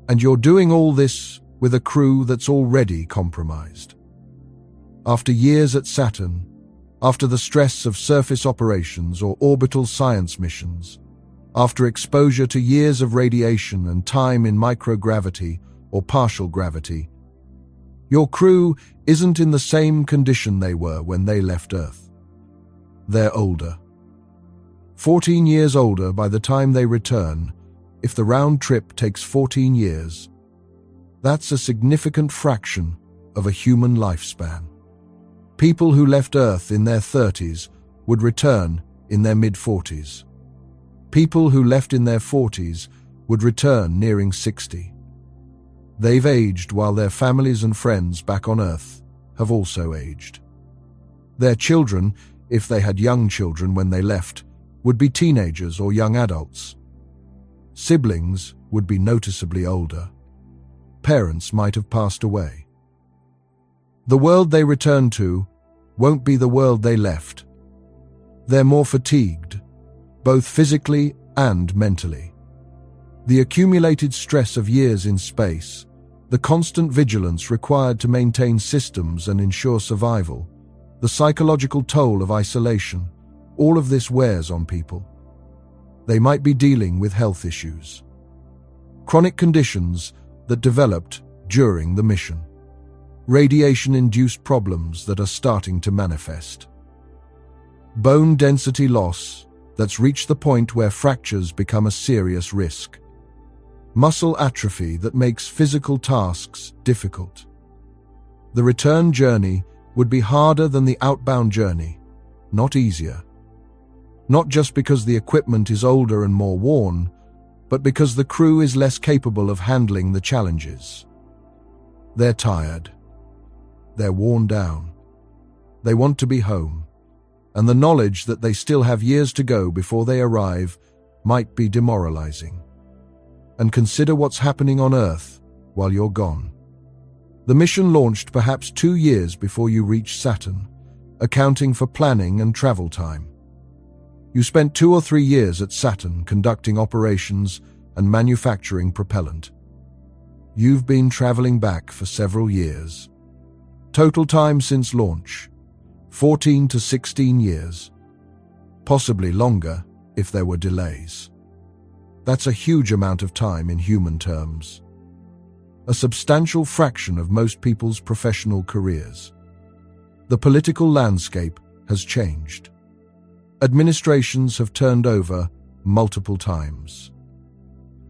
And you're doing all this with a crew that's already compromised. After years at Saturn, after the stress of surface operations or orbital science missions, after exposure to years of radiation and time in microgravity or partial gravity, your crew isn't in the same condition they were when they left Earth. They're older. 14 years older by the time they return. If the round trip takes 14 years, that's a significant fraction of a human lifespan. People who left Earth in their 30s would return in their mid-40s. People who left in their 40s would return nearing 60. They've aged while their families and friends back on Earth have also aged. Their children, if they had young children when they left, would be teenagers or young adults. Siblings would be noticeably older. Parents might have passed away. The world they return to won't be the world they left. They're more fatigued, both physically and mentally. The accumulated stress of years in space, the constant vigilance required to maintain systems and ensure survival, the psychological toll of isolation, all of this wears on people. They might be dealing with health issues, chronic conditions that developed during the mission, radiation-induced problems that are starting to manifest, bone density loss that's reached the point where fractures become a serious risk, muscle atrophy that makes physical tasks difficult. The return journey would be harder than the outbound journey, not easier. Not just because the equipment is older and more worn, but because the crew is less capable of handling the challenges. They're tired. They're worn down. They want to be home, and the knowledge that they still have years to go before they arrive might be demoralizing. And consider what's happening on Earth while you're gone. The mission launched perhaps 2 years before you reach Saturn, accounting for planning and travel time. You spent 2 or 3 years at Saturn conducting operations and manufacturing propellant. You've been traveling back for several years. Total time since launch, 14 to 16 years. Possibly longer if there were delays. That's a huge amount of time in human terms. A substantial fraction of most people's professional careers. The political landscape has changed. Administrations have turned over multiple times.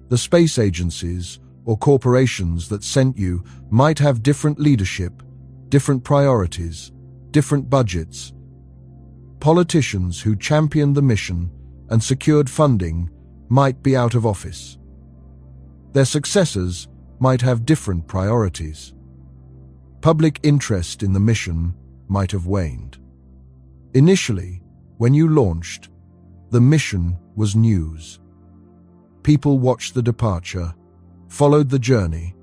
The space agencies or corporations that sent you might have different leadership, different priorities, different budgets. Politicians who championed the mission and secured funding might be out of office. Their successors might have different priorities. Public interest in the mission might have waned. Initially, when you launched, the mission was news. People watched the departure, followed the journey,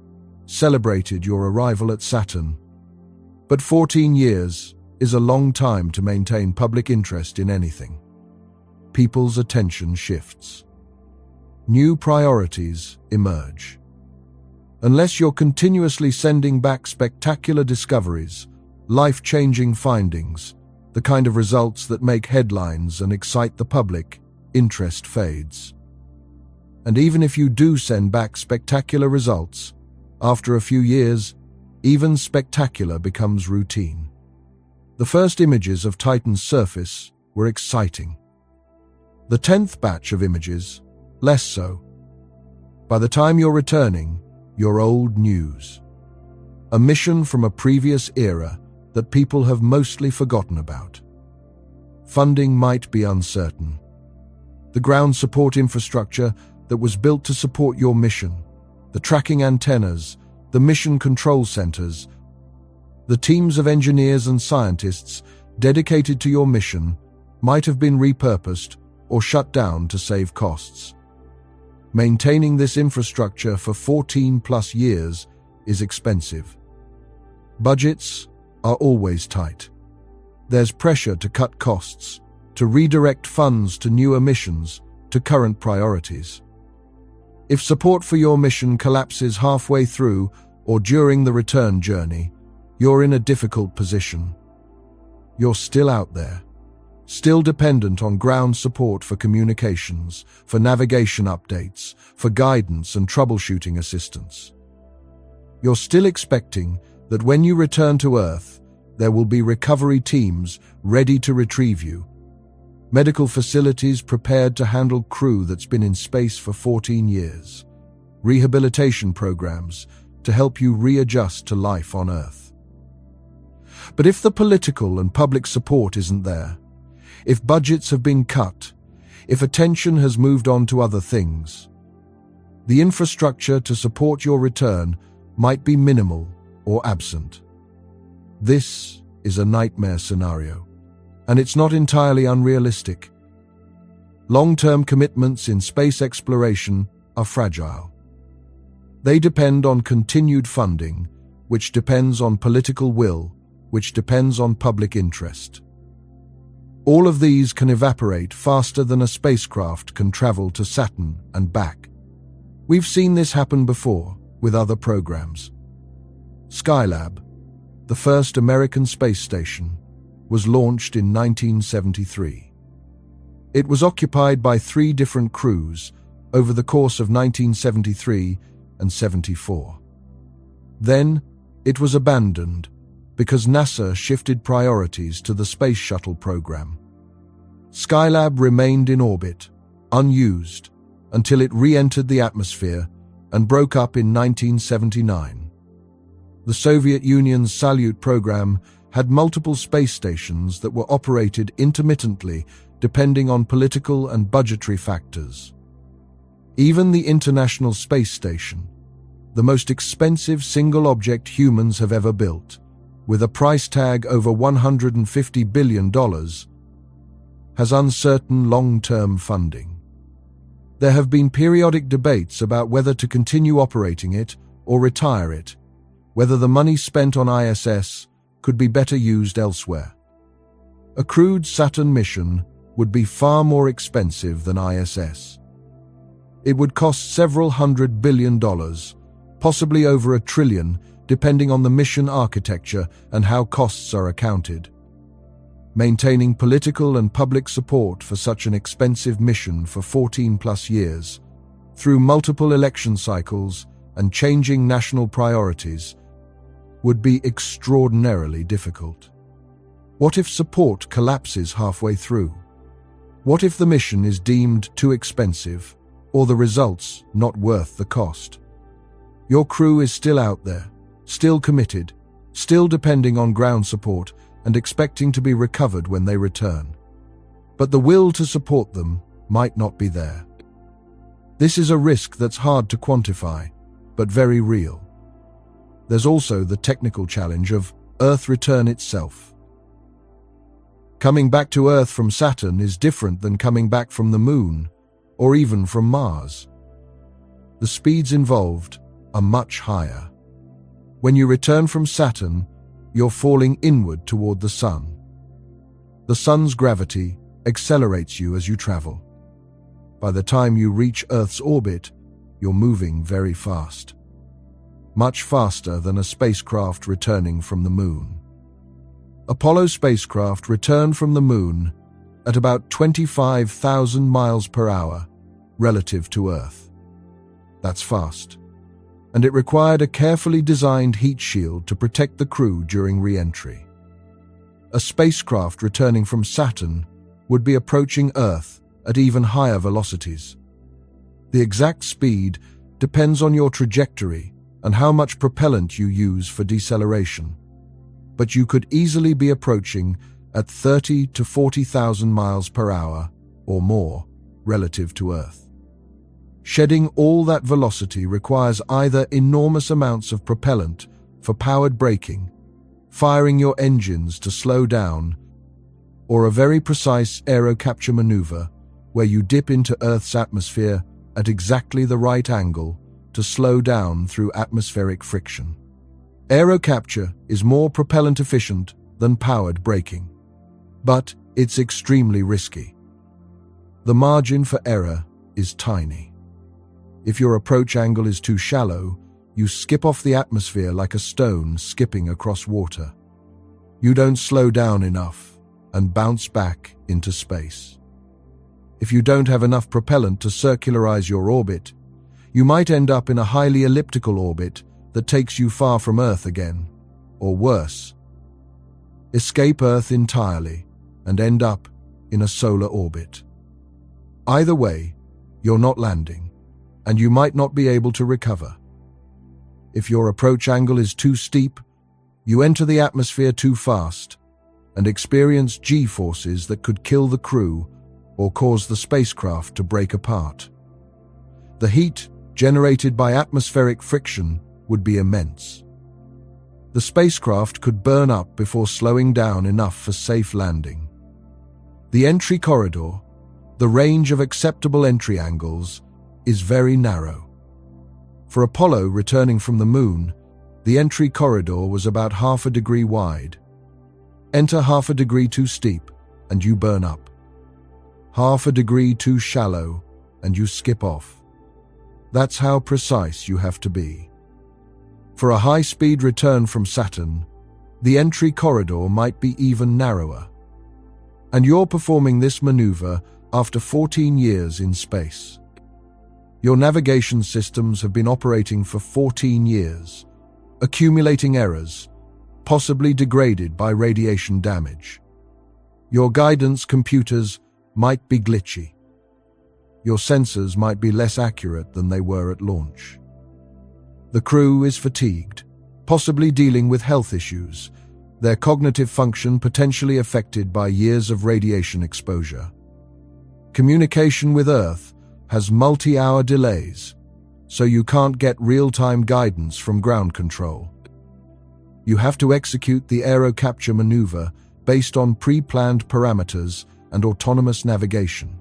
celebrated your arrival at Saturn. But 14 years is a long time to maintain public interest in anything. People's attention shifts. New priorities emerge. Unless you're continuously sending back spectacular discoveries, life-changing findings, the kind of results that make headlines and excite the public, interest fades. And even if you do send back spectacular results, after a few years, even spectacular becomes routine. The first images of Titan's surface were exciting. The 10th batch of images, less so. By the time you're returning, you're old news. A mission from a previous era that people have mostly forgotten about. Funding might be uncertain. The ground support infrastructure that was built to support your mission, the tracking antennas, the mission control centers, the teams of engineers and scientists dedicated to your mission might have been repurposed or shut down to save costs. Maintaining this infrastructure for 14+ years is expensive. Budgets are always tight. There's pressure to cut costs, to redirect funds to newer missions, to current priorities. If support for your mission collapses halfway through or during the return journey, you're in a difficult position. You're still out there, still dependent on ground support for communications, for navigation updates, for guidance and troubleshooting assistance. You're still expecting that when you return to Earth, there will be recovery teams ready to retrieve you, medical facilities prepared to handle crew that's been in space for 14 years, rehabilitation programs to help you readjust to life on Earth. But if the political and public support isn't there, if budgets have been cut, if attention has moved on to other things, the infrastructure to support your return might be minimal or absent. This is a nightmare scenario, and it's not entirely unrealistic. Long-term commitments in space exploration are fragile. They depend on continued funding, which depends on political will, which depends on public interest. All of these can evaporate faster than a spacecraft can travel to Saturn and back. We've seen this happen before with other programs. Skylab, the first American space station, was launched in 1973. It was occupied by 3 different crews over the course of 1973 and 74. Then, it was abandoned because NASA shifted priorities to the Space Shuttle program. Skylab remained in orbit, unused, until it re-entered the atmosphere and broke up in 1979. The Soviet Union's Salyut program had multiple space stations that were operated intermittently depending on political and budgetary factors. Even the International Space Station, the most expensive single object humans have ever built, with a price tag over $150 billion, has uncertain long-term funding. There have been periodic debates about whether to continue operating it or retire it, whether the money spent on ISS could be better used elsewhere. A crewed Saturn mission would be far more expensive than ISS. It would cost several $100 billion, possibly over $1 trillion, depending on the mission architecture and how costs are accounted. Maintaining political and public support for such an expensive mission for 14+ years, through multiple election cycles and changing national priorities, would be extraordinarily difficult. What if support collapses halfway through? What if the mission is deemed too expensive, or the results not worth the cost? Your crew is still out there, still committed, still depending on ground support and expecting to be recovered when they return. But the will to support them might not be there. This is a risk that's hard to quantify, but very real. There's also the technical challenge of Earth return itself. Coming back to Earth from Saturn is different than coming back from the Moon, or even from Mars. The speeds involved are much higher. When you return from Saturn, you're falling inward toward the Sun. The Sun's gravity accelerates you as you travel. By the time you reach Earth's orbit, you're moving very fast. Much faster than a spacecraft returning from the Moon. Apollo spacecraft returned from the Moon at about 25,000 miles per hour relative to Earth. That's fast. And it required a carefully designed heat shield to protect the crew during re-entry. A spacecraft returning from Saturn would be approaching Earth at even higher velocities. The exact speed depends on your trajectory and how much propellant you use for deceleration, but you could easily be approaching at 30 to 40,000 miles per hour or more relative to Earth. Shedding all that velocity requires either enormous amounts of propellant for powered braking, firing your engines to slow down, or a very precise aero-capture maneuver where you dip into Earth's atmosphere at exactly the right angle to slow down through atmospheric friction. Aero-capture is more propellant efficient than powered braking, but it's extremely risky. The margin for error is tiny. If your approach angle is too shallow, you skip off the atmosphere like a stone skipping across water. You don't slow down enough and bounce back into space. If you don't have enough propellant to circularize your orbit, you might end up in a highly elliptical orbit that takes you far from Earth again, or worse, escape Earth entirely and end up in a solar orbit. Either way, you're not landing, and you might not be able to recover. If your approach angle is too steep, you enter the atmosphere too fast and experience G-forces that could kill the crew or cause the spacecraft to break apart. The heat generated by atmospheric friction would be immense. The spacecraft could burn up before slowing down enough for safe landing. The entry corridor, the range of acceptable entry angles, is very narrow. For Apollo returning from the Moon, the entry corridor was about half a degree wide. Enter half a degree too steep, and you burn up. Half a degree too shallow, and you skip off. That's how precise you have to be. For a high-speed return from Saturn, the entry corridor might be even narrower. And you're performing this maneuver after 14 years in space. Your navigation systems have been operating for 14 years, accumulating errors, possibly degraded by radiation damage. Your guidance computers might be glitchy. Your sensors might be less accurate than they were at launch. The crew is fatigued, possibly dealing with health issues, their cognitive function potentially affected by years of radiation exposure. Communication with Earth has multi-hour delays, so you can't get real-time guidance from ground control. You have to execute the aero-capture maneuver based on pre-planned parameters and autonomous navigation.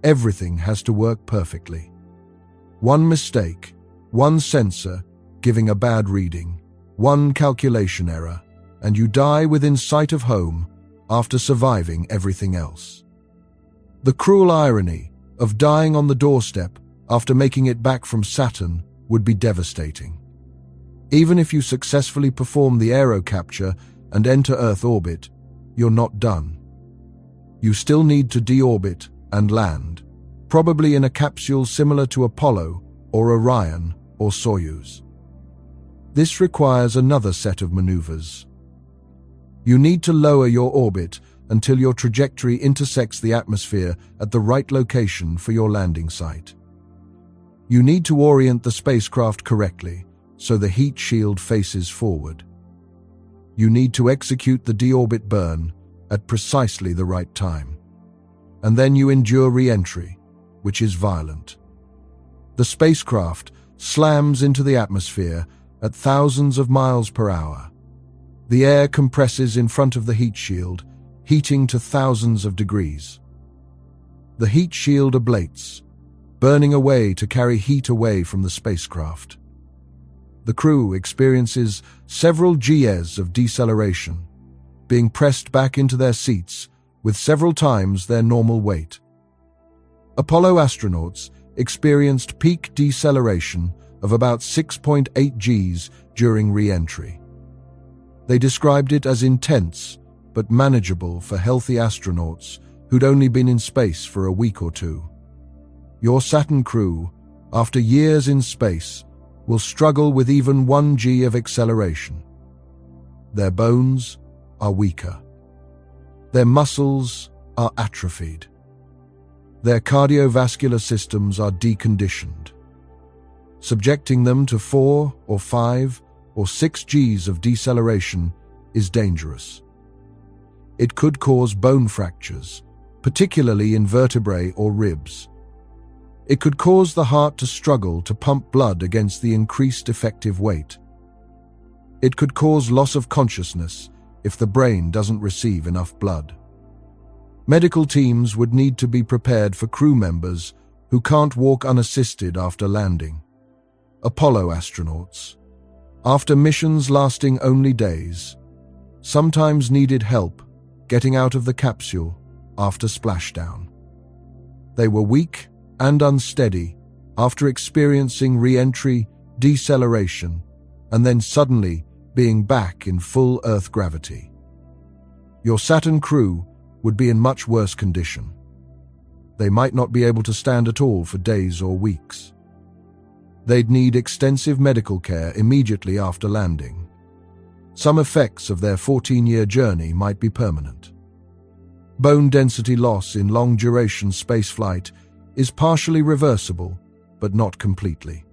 Everything has to work perfectly. One mistake, one sensor giving a bad reading, one calculation error, and you die within sight of home after surviving everything else. The cruel irony of dying on the doorstep after making it back from Saturn would be devastating. Even if you successfully perform the aero-capture and enter Earth orbit, you're not done. You still need to deorbit and land, probably in a capsule similar to Apollo or Orion or Soyuz. This requires another set of maneuvers. You need to lower your orbit until your trajectory intersects the atmosphere at the right location for your landing site. You need to orient the spacecraft correctly so the heat shield faces forward. You need to execute the deorbit burn at precisely the right time. And then you endure re-entry, which is violent. The spacecraft slams into the atmosphere at thousands of miles per hour. The air compresses in front of the heat shield, heating to thousands of degrees. The heat shield ablates, burning away to carry heat away from the spacecraft. The crew experiences several Gs of deceleration, being pressed back into their seats with several times their normal weight. Apollo astronauts experienced peak deceleration of about 6.8 Gs during re-entry. They described it as intense but manageable for healthy astronauts who'd only been in space for a week or two. Your Saturn crew, after years in space, will struggle with even 1 G of acceleration. Their bones are weaker. Their muscles are atrophied. Their cardiovascular systems are deconditioned. Subjecting them to 4 or 5 or 6 Gs of deceleration is dangerous. It could cause bone fractures, particularly in vertebrae or ribs. It could cause the heart to struggle to pump blood against the increased effective weight. It could cause loss of consciousness if the brain doesn't receive enough blood. Medical teams would need to be prepared for crew members who can't walk unassisted after landing. Apollo astronauts, after missions lasting only days, sometimes needed help getting out of the capsule after splashdown. They were weak and unsteady after experiencing re-entry, deceleration, and then suddenly being back in full Earth gravity. Your Saturn crew would be in much worse condition. They might not be able to stand at all for days or weeks. They'd need extensive medical care immediately after landing. Some effects of their 14-year journey might be permanent. Bone density loss in long-duration spaceflight is partially reversible, but not completely.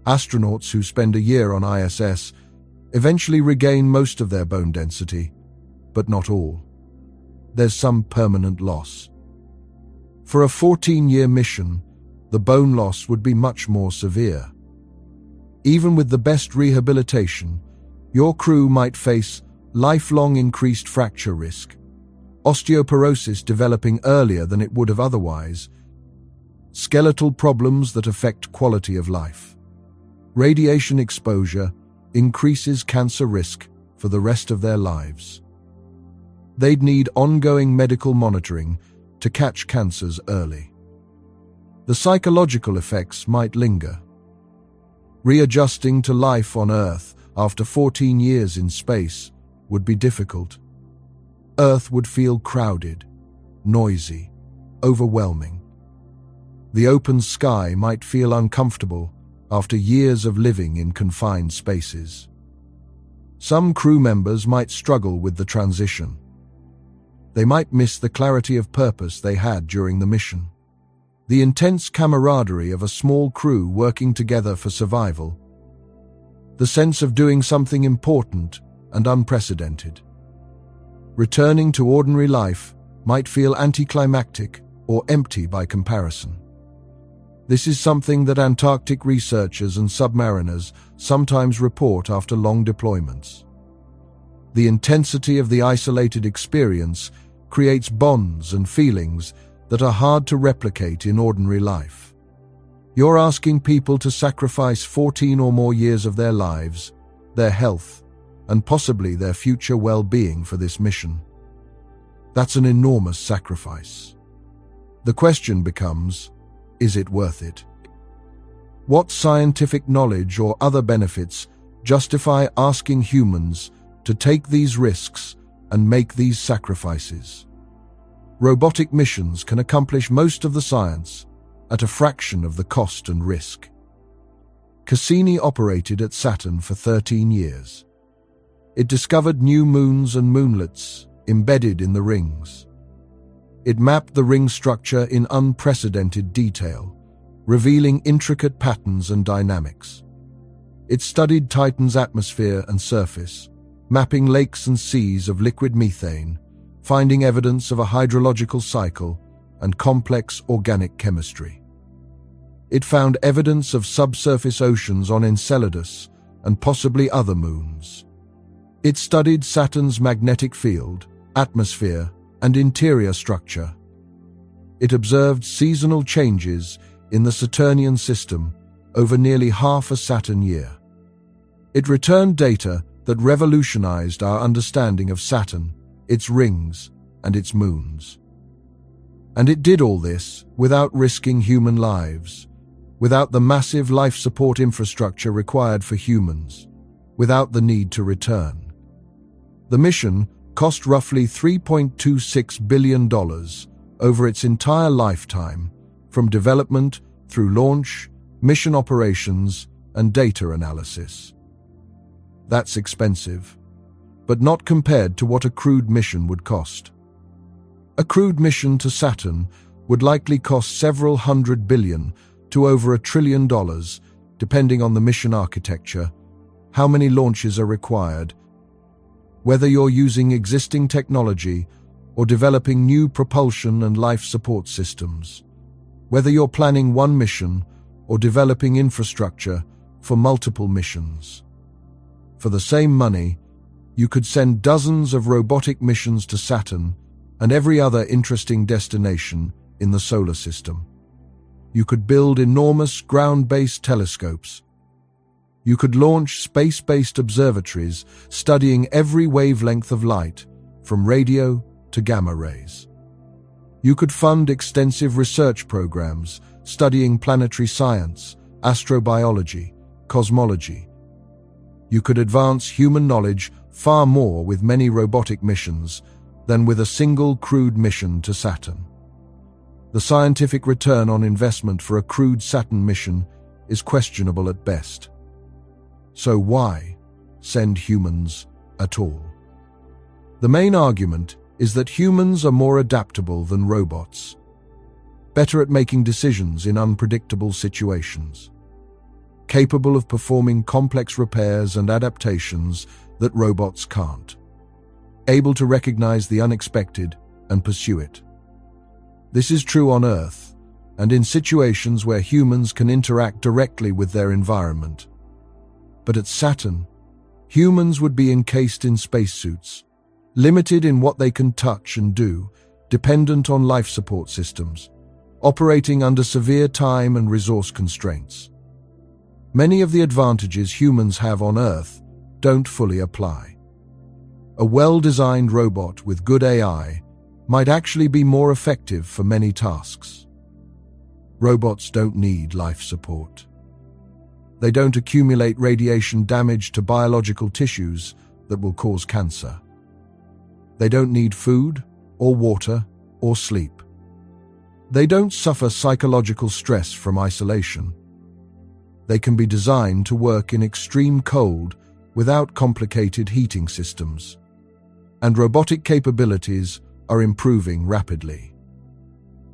Astronauts who spend a year on ISS eventually regain most of their bone density, but not all. There's some permanent loss. For a 14-year mission, the bone loss would be much more severe. Even with the best rehabilitation, your crew might face lifelong increased fracture risk, osteoporosis developing earlier than it would have otherwise, skeletal problems that affect quality of life. Radiation exposure increases cancer risk for the rest of their lives. They'd need ongoing medical monitoring to catch cancers early. The psychological effects might linger. Readjusting to life on Earth after 14 years in space would be difficult. Earth would feel crowded, noisy, overwhelming. The open sky might feel uncomfortable after years of living in confined spaces. Some crew members might struggle with the transition. They might miss the clarity of purpose they had during the mission. The intense camaraderie of a small crew working together for survival. The sense of doing something important and unprecedented. Returning to ordinary life might feel anticlimactic or empty by comparison. This is something that Antarctic researchers and submariners sometimes report after long deployments. The intensity of the isolated experience creates bonds and feelings that are hard to replicate in ordinary life. You're asking people to sacrifice 14 or more years of their lives, their health, and possibly their future well-being for this mission. That's an enormous sacrifice. The question becomes, is it worth it? What scientific knowledge or other benefits justify asking humans to take these risks and make these sacrifices? Robotic missions can accomplish most of the science at a fraction of the cost and risk. Cassini operated at Saturn for 13 years. It discovered new moons and moonlets embedded in the rings. It mapped the ring structure in unprecedented detail, revealing intricate patterns and dynamics. It studied Titan's atmosphere and surface, mapping lakes and seas of liquid methane, finding evidence of a hydrological cycle and complex organic chemistry. It found evidence of subsurface oceans on Enceladus and possibly other moons. It studied Saturn's magnetic field, atmosphere, and interior structure. It observed seasonal changes in the Saturnian system over nearly half a Saturn year. It returned data that revolutionized our understanding of Saturn, its rings, and its moons. And it did all this without risking human lives, without the massive life support infrastructure required for humans, without the need to return. The mission cost roughly $3.26 billion over its entire lifetime, from development through launch, mission operations, and data analysis. That's expensive, but not compared to what a crewed mission would cost. A crewed mission to Saturn would likely cost several $100 billion to over $1 trillion, depending on the mission architecture, how many launches are required, whether you're using existing technology or developing new propulsion and life support systems, whether you're planning one mission or developing infrastructure for multiple missions. For the same money, you could send dozens of robotic missions to Saturn and every other interesting destination in the solar system. You could build enormous ground-based telescopes. You could launch space-based observatories studying every wavelength of light, from radio to gamma rays. You could fund extensive research programs studying planetary science, astrobiology, cosmology. You could advance human knowledge far more with many robotic missions than with a single crewed mission to Saturn. The scientific return on investment for a crewed Saturn mission is questionable at best. So why send humans at all? The main argument is that humans are more adaptable than robots, better at making decisions in unpredictable situations, capable of performing complex repairs and adaptations that robots can't, able to recognize the unexpected and pursue it. This is true on Earth and in situations where humans can interact directly with their environment. But at Saturn, humans would be encased in spacesuits, limited in what they can touch and do, dependent on life support systems, operating under severe time and resource constraints. Many of the advantages humans have on Earth don't fully apply. A well-designed robot with good AI might actually be more effective for many tasks. Robots don't need life support. They don't accumulate radiation damage to biological tissues that will cause cancer. They don't need food or water or sleep. They don't suffer psychological stress from isolation. They can be designed to work in extreme cold without complicated heating systems. And robotic capabilities are improving rapidly.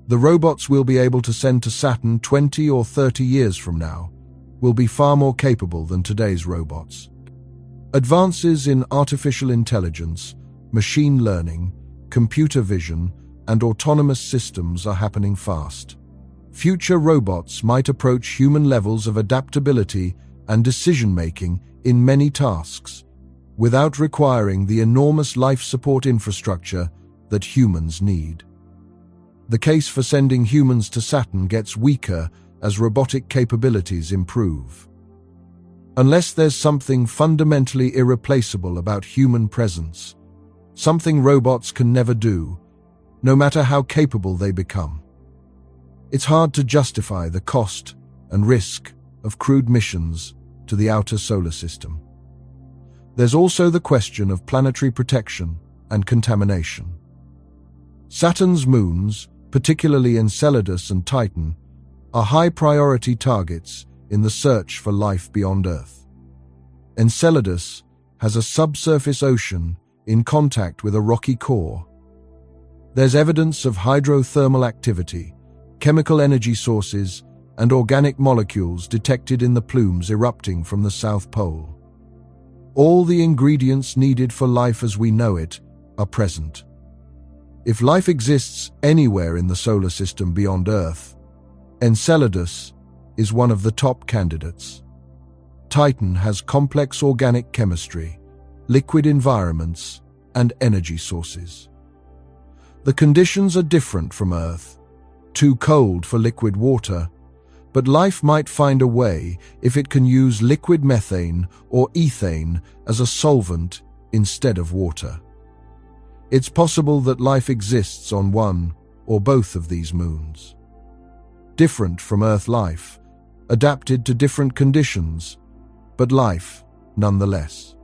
The robots we'll be able to send to Saturn 20 or 30 years from now will be far more capable than today's robots. Advances in artificial intelligence, machine learning, computer vision, and autonomous systems are happening fast. Future robots might approach human levels of adaptability and decision-making in many tasks, without requiring the enormous life support infrastructure that humans need. The case for sending humans to Saturn gets weaker as robotic capabilities improve. Unless there's something fundamentally irreplaceable about human presence, something robots can never do, no matter how capable they become. It's hard to justify the cost and risk of crewed missions to the outer solar system. There's also the question of planetary protection and contamination. Saturn's moons, particularly Enceladus and Titan, are high-priority targets in the search for life beyond Earth. Enceladus has a subsurface ocean in contact with a rocky core. There's evidence of hydrothermal activity, chemical energy sources, and organic molecules detected in the plumes erupting from the South Pole. All the ingredients needed for life as we know it are present. If life exists anywhere in the solar system beyond Earth, Enceladus is one of the top candidates. Titan has complex organic chemistry, liquid environments, and energy sources. The conditions are different from Earth, too cold for liquid water, but life might find a way if it can use liquid methane or ethane as a solvent instead of water. It's possible that life exists on one or both of these moons. Different from Earth life, adapted to different conditions, but life nonetheless.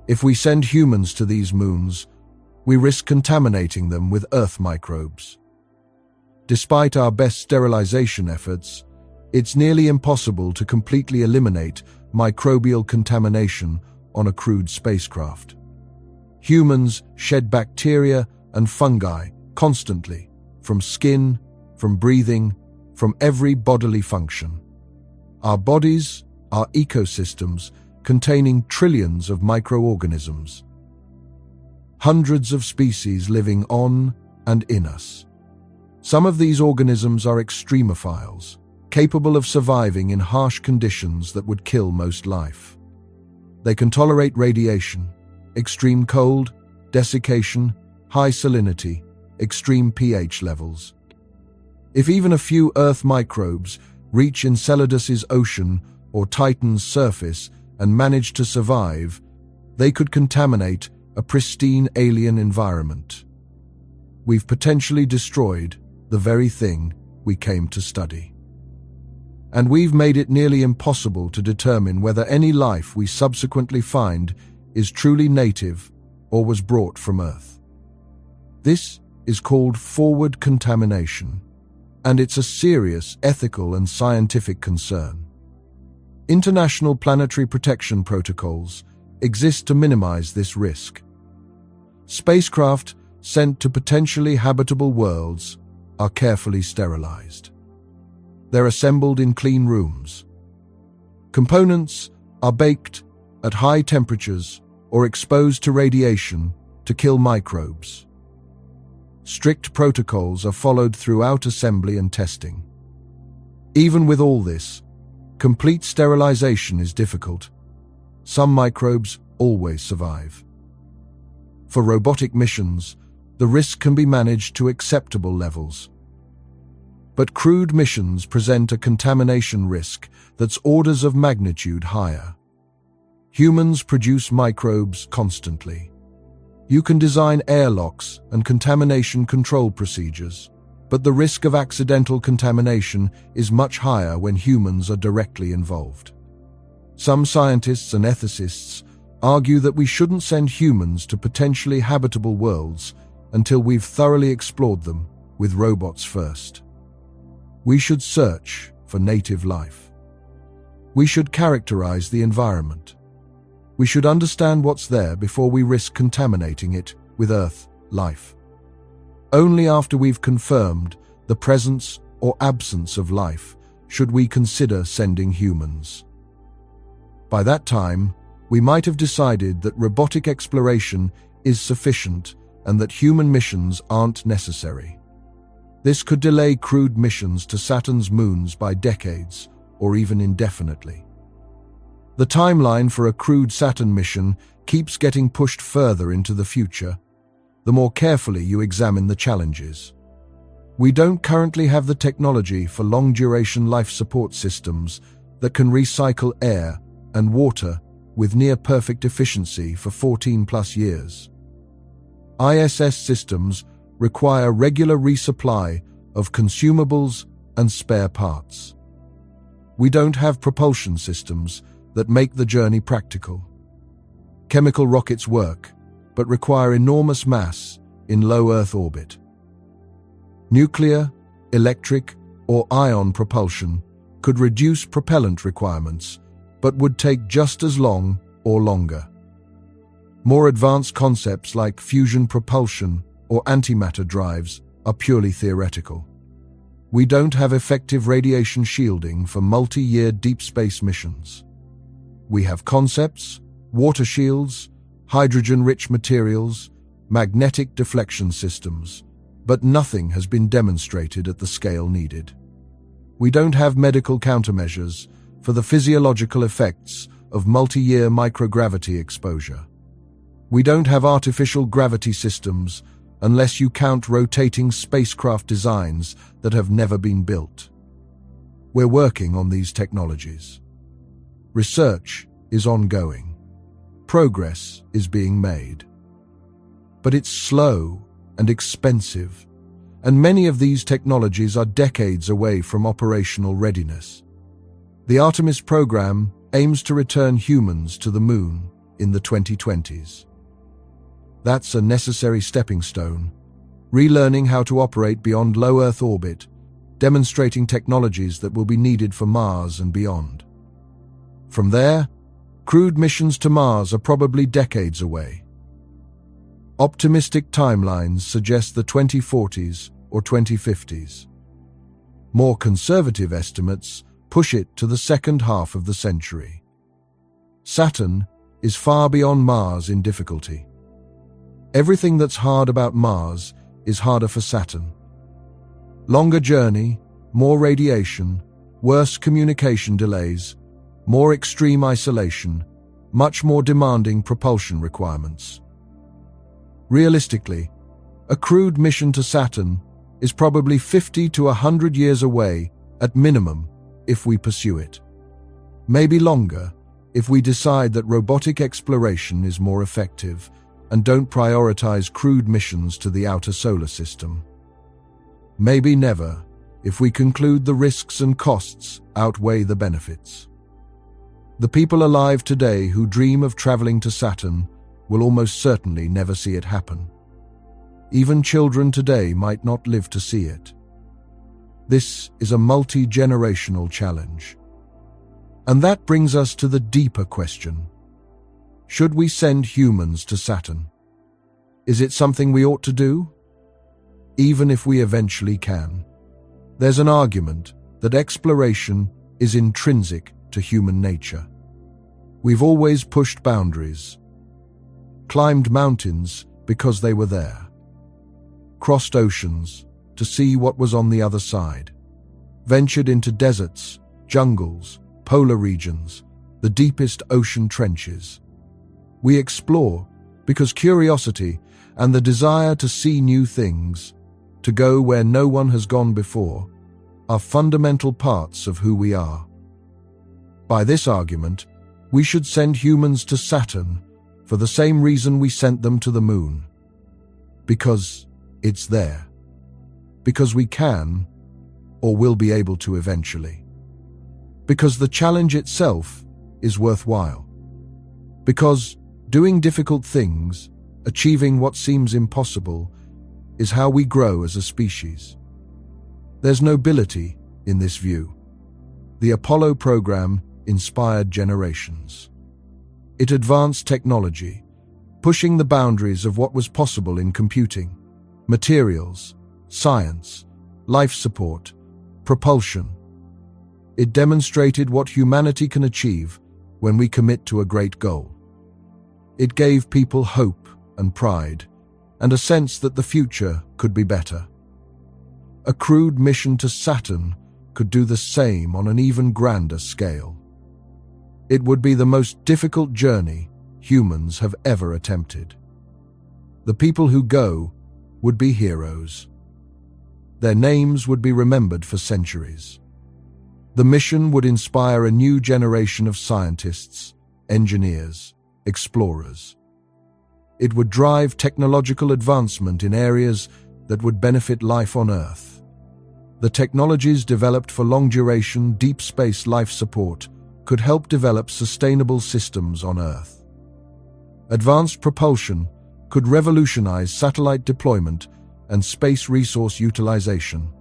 If we send humans to these moons, we risk contaminating them with Earth microbes. Despite our best sterilization efforts, it's nearly impossible to completely eliminate microbial contamination on a crewed spacecraft. Humans shed bacteria and fungi constantly, from skin, from breathing, from every bodily function. Our bodies are ecosystems containing trillions of microorganisms. Hundreds of species living on and in us. Some of these organisms are extremophiles, capable of surviving in harsh conditions that would kill most life. They can tolerate radiation, extreme cold, desiccation, high salinity, extreme pH levels. If even a few Earth microbes reach Enceladus's ocean or Titan's surface and manage to survive, they could contaminate a pristine alien environment. We've potentially destroyed the very thing we came to study. And we've made it nearly impossible to determine whether any life we subsequently find is truly native or was brought from Earth. This is called forward contamination, and it's a serious ethical and scientific concern. International planetary protection protocols exist to minimize this risk. Spacecraft sent to potentially habitable worlds are carefully sterilized. They're assembled in clean rooms. Components are baked at high temperatures or exposed to radiation to kill microbes. Strict protocols are followed throughout assembly and testing. Even with all this, complete sterilization is difficult. Some microbes always survive. For robotic missions, the risk can be managed to acceptable levels. But crewed missions present a contamination risk that's orders of magnitude higher. Humans produce microbes constantly. You can design airlocks and contamination control procedures, but the risk of accidental contamination is much higher when humans are directly involved. Some scientists and ethicists argue that we shouldn't send humans to potentially habitable worlds until we've thoroughly explored them with robots first. We should search for native life. We should characterize the environment. We should understand what's there before we risk contaminating it with Earth life. Only after we've confirmed the presence or absence of life should we consider sending humans. By that time, we might have decided that robotic exploration is sufficient and that human missions aren't necessary. This could delay crewed missions to Saturn's moons by decades or even indefinitely. The timeline for a crewed Saturn mission keeps getting pushed further into the future, the more carefully you examine the challenges. We don't currently have the technology for long-duration life support systems that can recycle air and water with near-perfect efficiency for 14+ years. ISS systems require regular resupply of consumables and spare parts. We don't have propulsion systems that make the journey practical. Chemical rockets work, but require enormous mass in low Earth orbit. Nuclear, electric, or ion propulsion could reduce propellant requirements, but would take just as long or longer. More advanced concepts like fusion propulsion or antimatter drives are purely theoretical. We don't have effective radiation shielding for multi-year deep space missions. We have concepts, water shields, hydrogen-rich materials, magnetic deflection systems, but nothing has been demonstrated at the scale needed. We don't have medical countermeasures for the physiological effects of multi-year microgravity exposure. We don't have artificial gravity systems unless you count rotating spacecraft designs that have never been built. We're working on these technologies. Research is ongoing. Progress is being made. But it's slow and expensive, and many of these technologies are decades away from operational readiness. The Artemis program aims to return humans to the moon in the 2020s. That's a necessary stepping stone, relearning how to operate beyond low Earth orbit, demonstrating technologies that will be needed for Mars and beyond. From there, crewed missions to Mars are probably decades away. Optimistic timelines suggest the 2040s or 2050s. More conservative estimates push it to the second half of the century. Saturn is far beyond Mars in difficulty. Everything that's hard about Mars is harder for Saturn. Longer journey, more radiation, worse communication delays, more extreme isolation, much more demanding propulsion requirements. Realistically, A crewed mission to Saturn is probably 50 to 100 years away at minimum if we pursue it. Maybe longer if we decide that robotic exploration is more effective and don't prioritize crewed missions to the outer solar system. Maybe never if we conclude the risks and costs outweigh the benefits. The people alive today who dream of traveling to Saturn will almost certainly never see it happen. Even children today might not live to see it. This is a multi-generational challenge. And that brings us to the deeper question. Should we send humans to Saturn? Is it something we ought to do? Even if we eventually can. There's an argument that exploration is intrinsic to human nature. We've always pushed boundaries, climbed mountains because they were there, crossed oceans to see what was on the other side, ventured into deserts, jungles, polar regions, the deepest ocean trenches. We explore because curiosity and the desire to see new things, to go where no one has gone before, are fundamental parts of who we are. By this argument, we should send humans to Saturn for the same reason we sent them to the moon. Because it's there. Because we can, or will be able to eventually. Because the challenge itself is worthwhile. Because doing difficult things, achieving what seems impossible, is how we grow as a species. There's nobility in this view. The Apollo program inspired generations. It advanced technology, pushing the boundaries of what was possible in computing, materials, science, life support, propulsion. It demonstrated what humanity can achieve when we commit to a great goal. It gave people hope and pride, and a sense that the future could be better. A crewed mission to Saturn could do the same on an even grander scale. It would be the most difficult journey humans have ever attempted. The people who go would be heroes. Their names would be remembered for centuries. The mission would inspire a new generation of scientists, engineers, explorers. It would drive technological advancement in areas that would benefit life on Earth. The technologies developed for long-duration, deep space life support could help develop sustainable systems on Earth. Advanced propulsion could revolutionize satellite deployment and space resource utilization.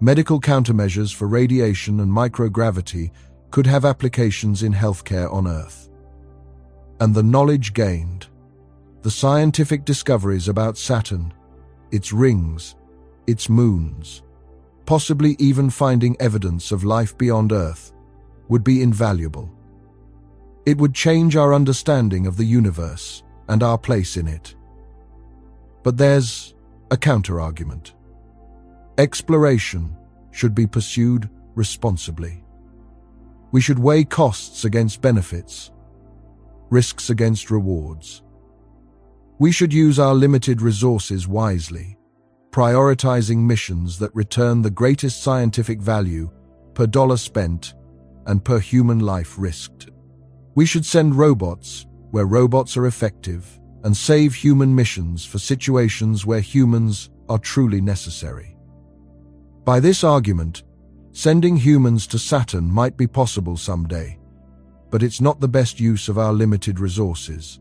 Medical countermeasures for radiation and microgravity could have applications in healthcare on Earth. And the knowledge gained, the scientific discoveries about Saturn, its rings, its moons, possibly even finding evidence of life beyond Earth, would be invaluable. It would change our understanding of the universe and our place in it. But there's a counter-argument. Exploration should be pursued responsibly. We should weigh costs against benefits, risks against rewards. We should use our limited resources wisely, prioritizing missions that return the greatest scientific value per dollar spent and per human life risked. We should send robots where robots are effective and save human missions for situations where humans are truly necessary. By this argument, sending humans to Saturn might be possible someday, but it's not the best use of our limited resources.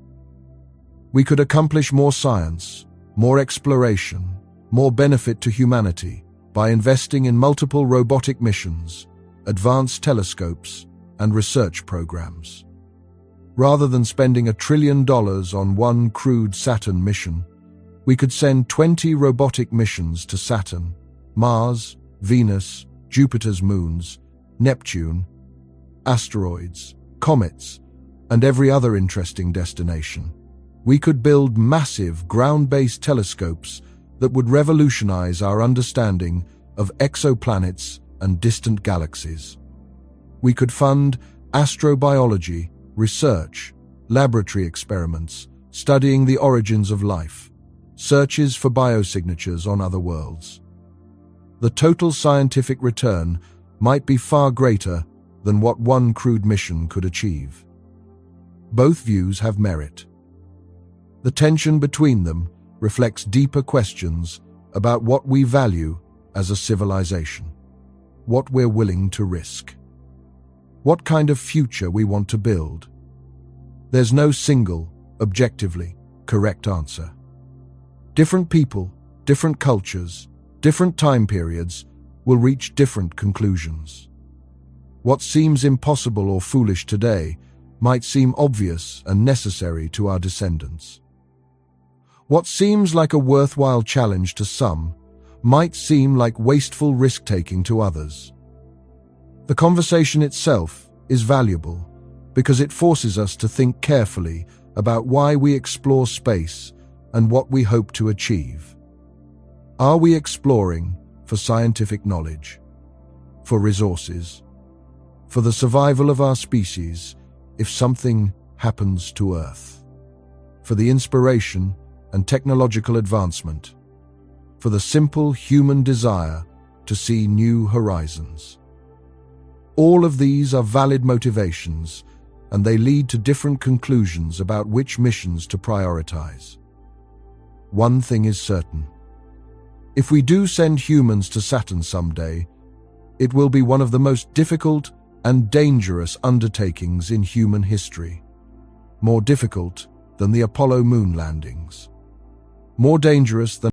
We could accomplish more science, more exploration, more benefit to humanity by investing in multiple robotic missions, advanced telescopes, and research programs. Rather than spending $1 trillion on one crewed Saturn mission, we could send 20 robotic missions to Saturn, Mars, Venus, Jupiter's moons, Neptune, asteroids, comets, and every other interesting destination. We could build massive ground-based telescopes that would revolutionize our understanding of exoplanets and distant galaxies. We could fund astrobiology, research, laboratory experiments, studying the origins of life, searches for biosignatures on other worlds. The total scientific return might be far greater than what one crewed mission could achieve. Both views have merit. The tension between them reflects deeper questions about what we value as a civilization, what we're willing to risk, what kind of future we want to build. There's no single, objectively correct answer. Different people, different cultures, different time periods will reach different conclusions. What seems impossible or foolish today might seem obvious and necessary to our descendants. What seems like a worthwhile challenge to some might seem like wasteful risk-taking to others. The conversation itself is valuable because it forces us to think carefully about why we explore space and what we hope to achieve. Are we exploring for scientific knowledge, for resources, for the survival of our species if something happens to Earth, for the inspiration and technological advancement, for the simple human desire to see new horizons? All of these are valid motivations, and they lead to different conclusions about which missions to prioritize. One thing is certain. If we do send humans to Saturn someday, it will be one of the most difficult and dangerous undertakings in human history. More difficult than the Apollo moon landings. More dangerous than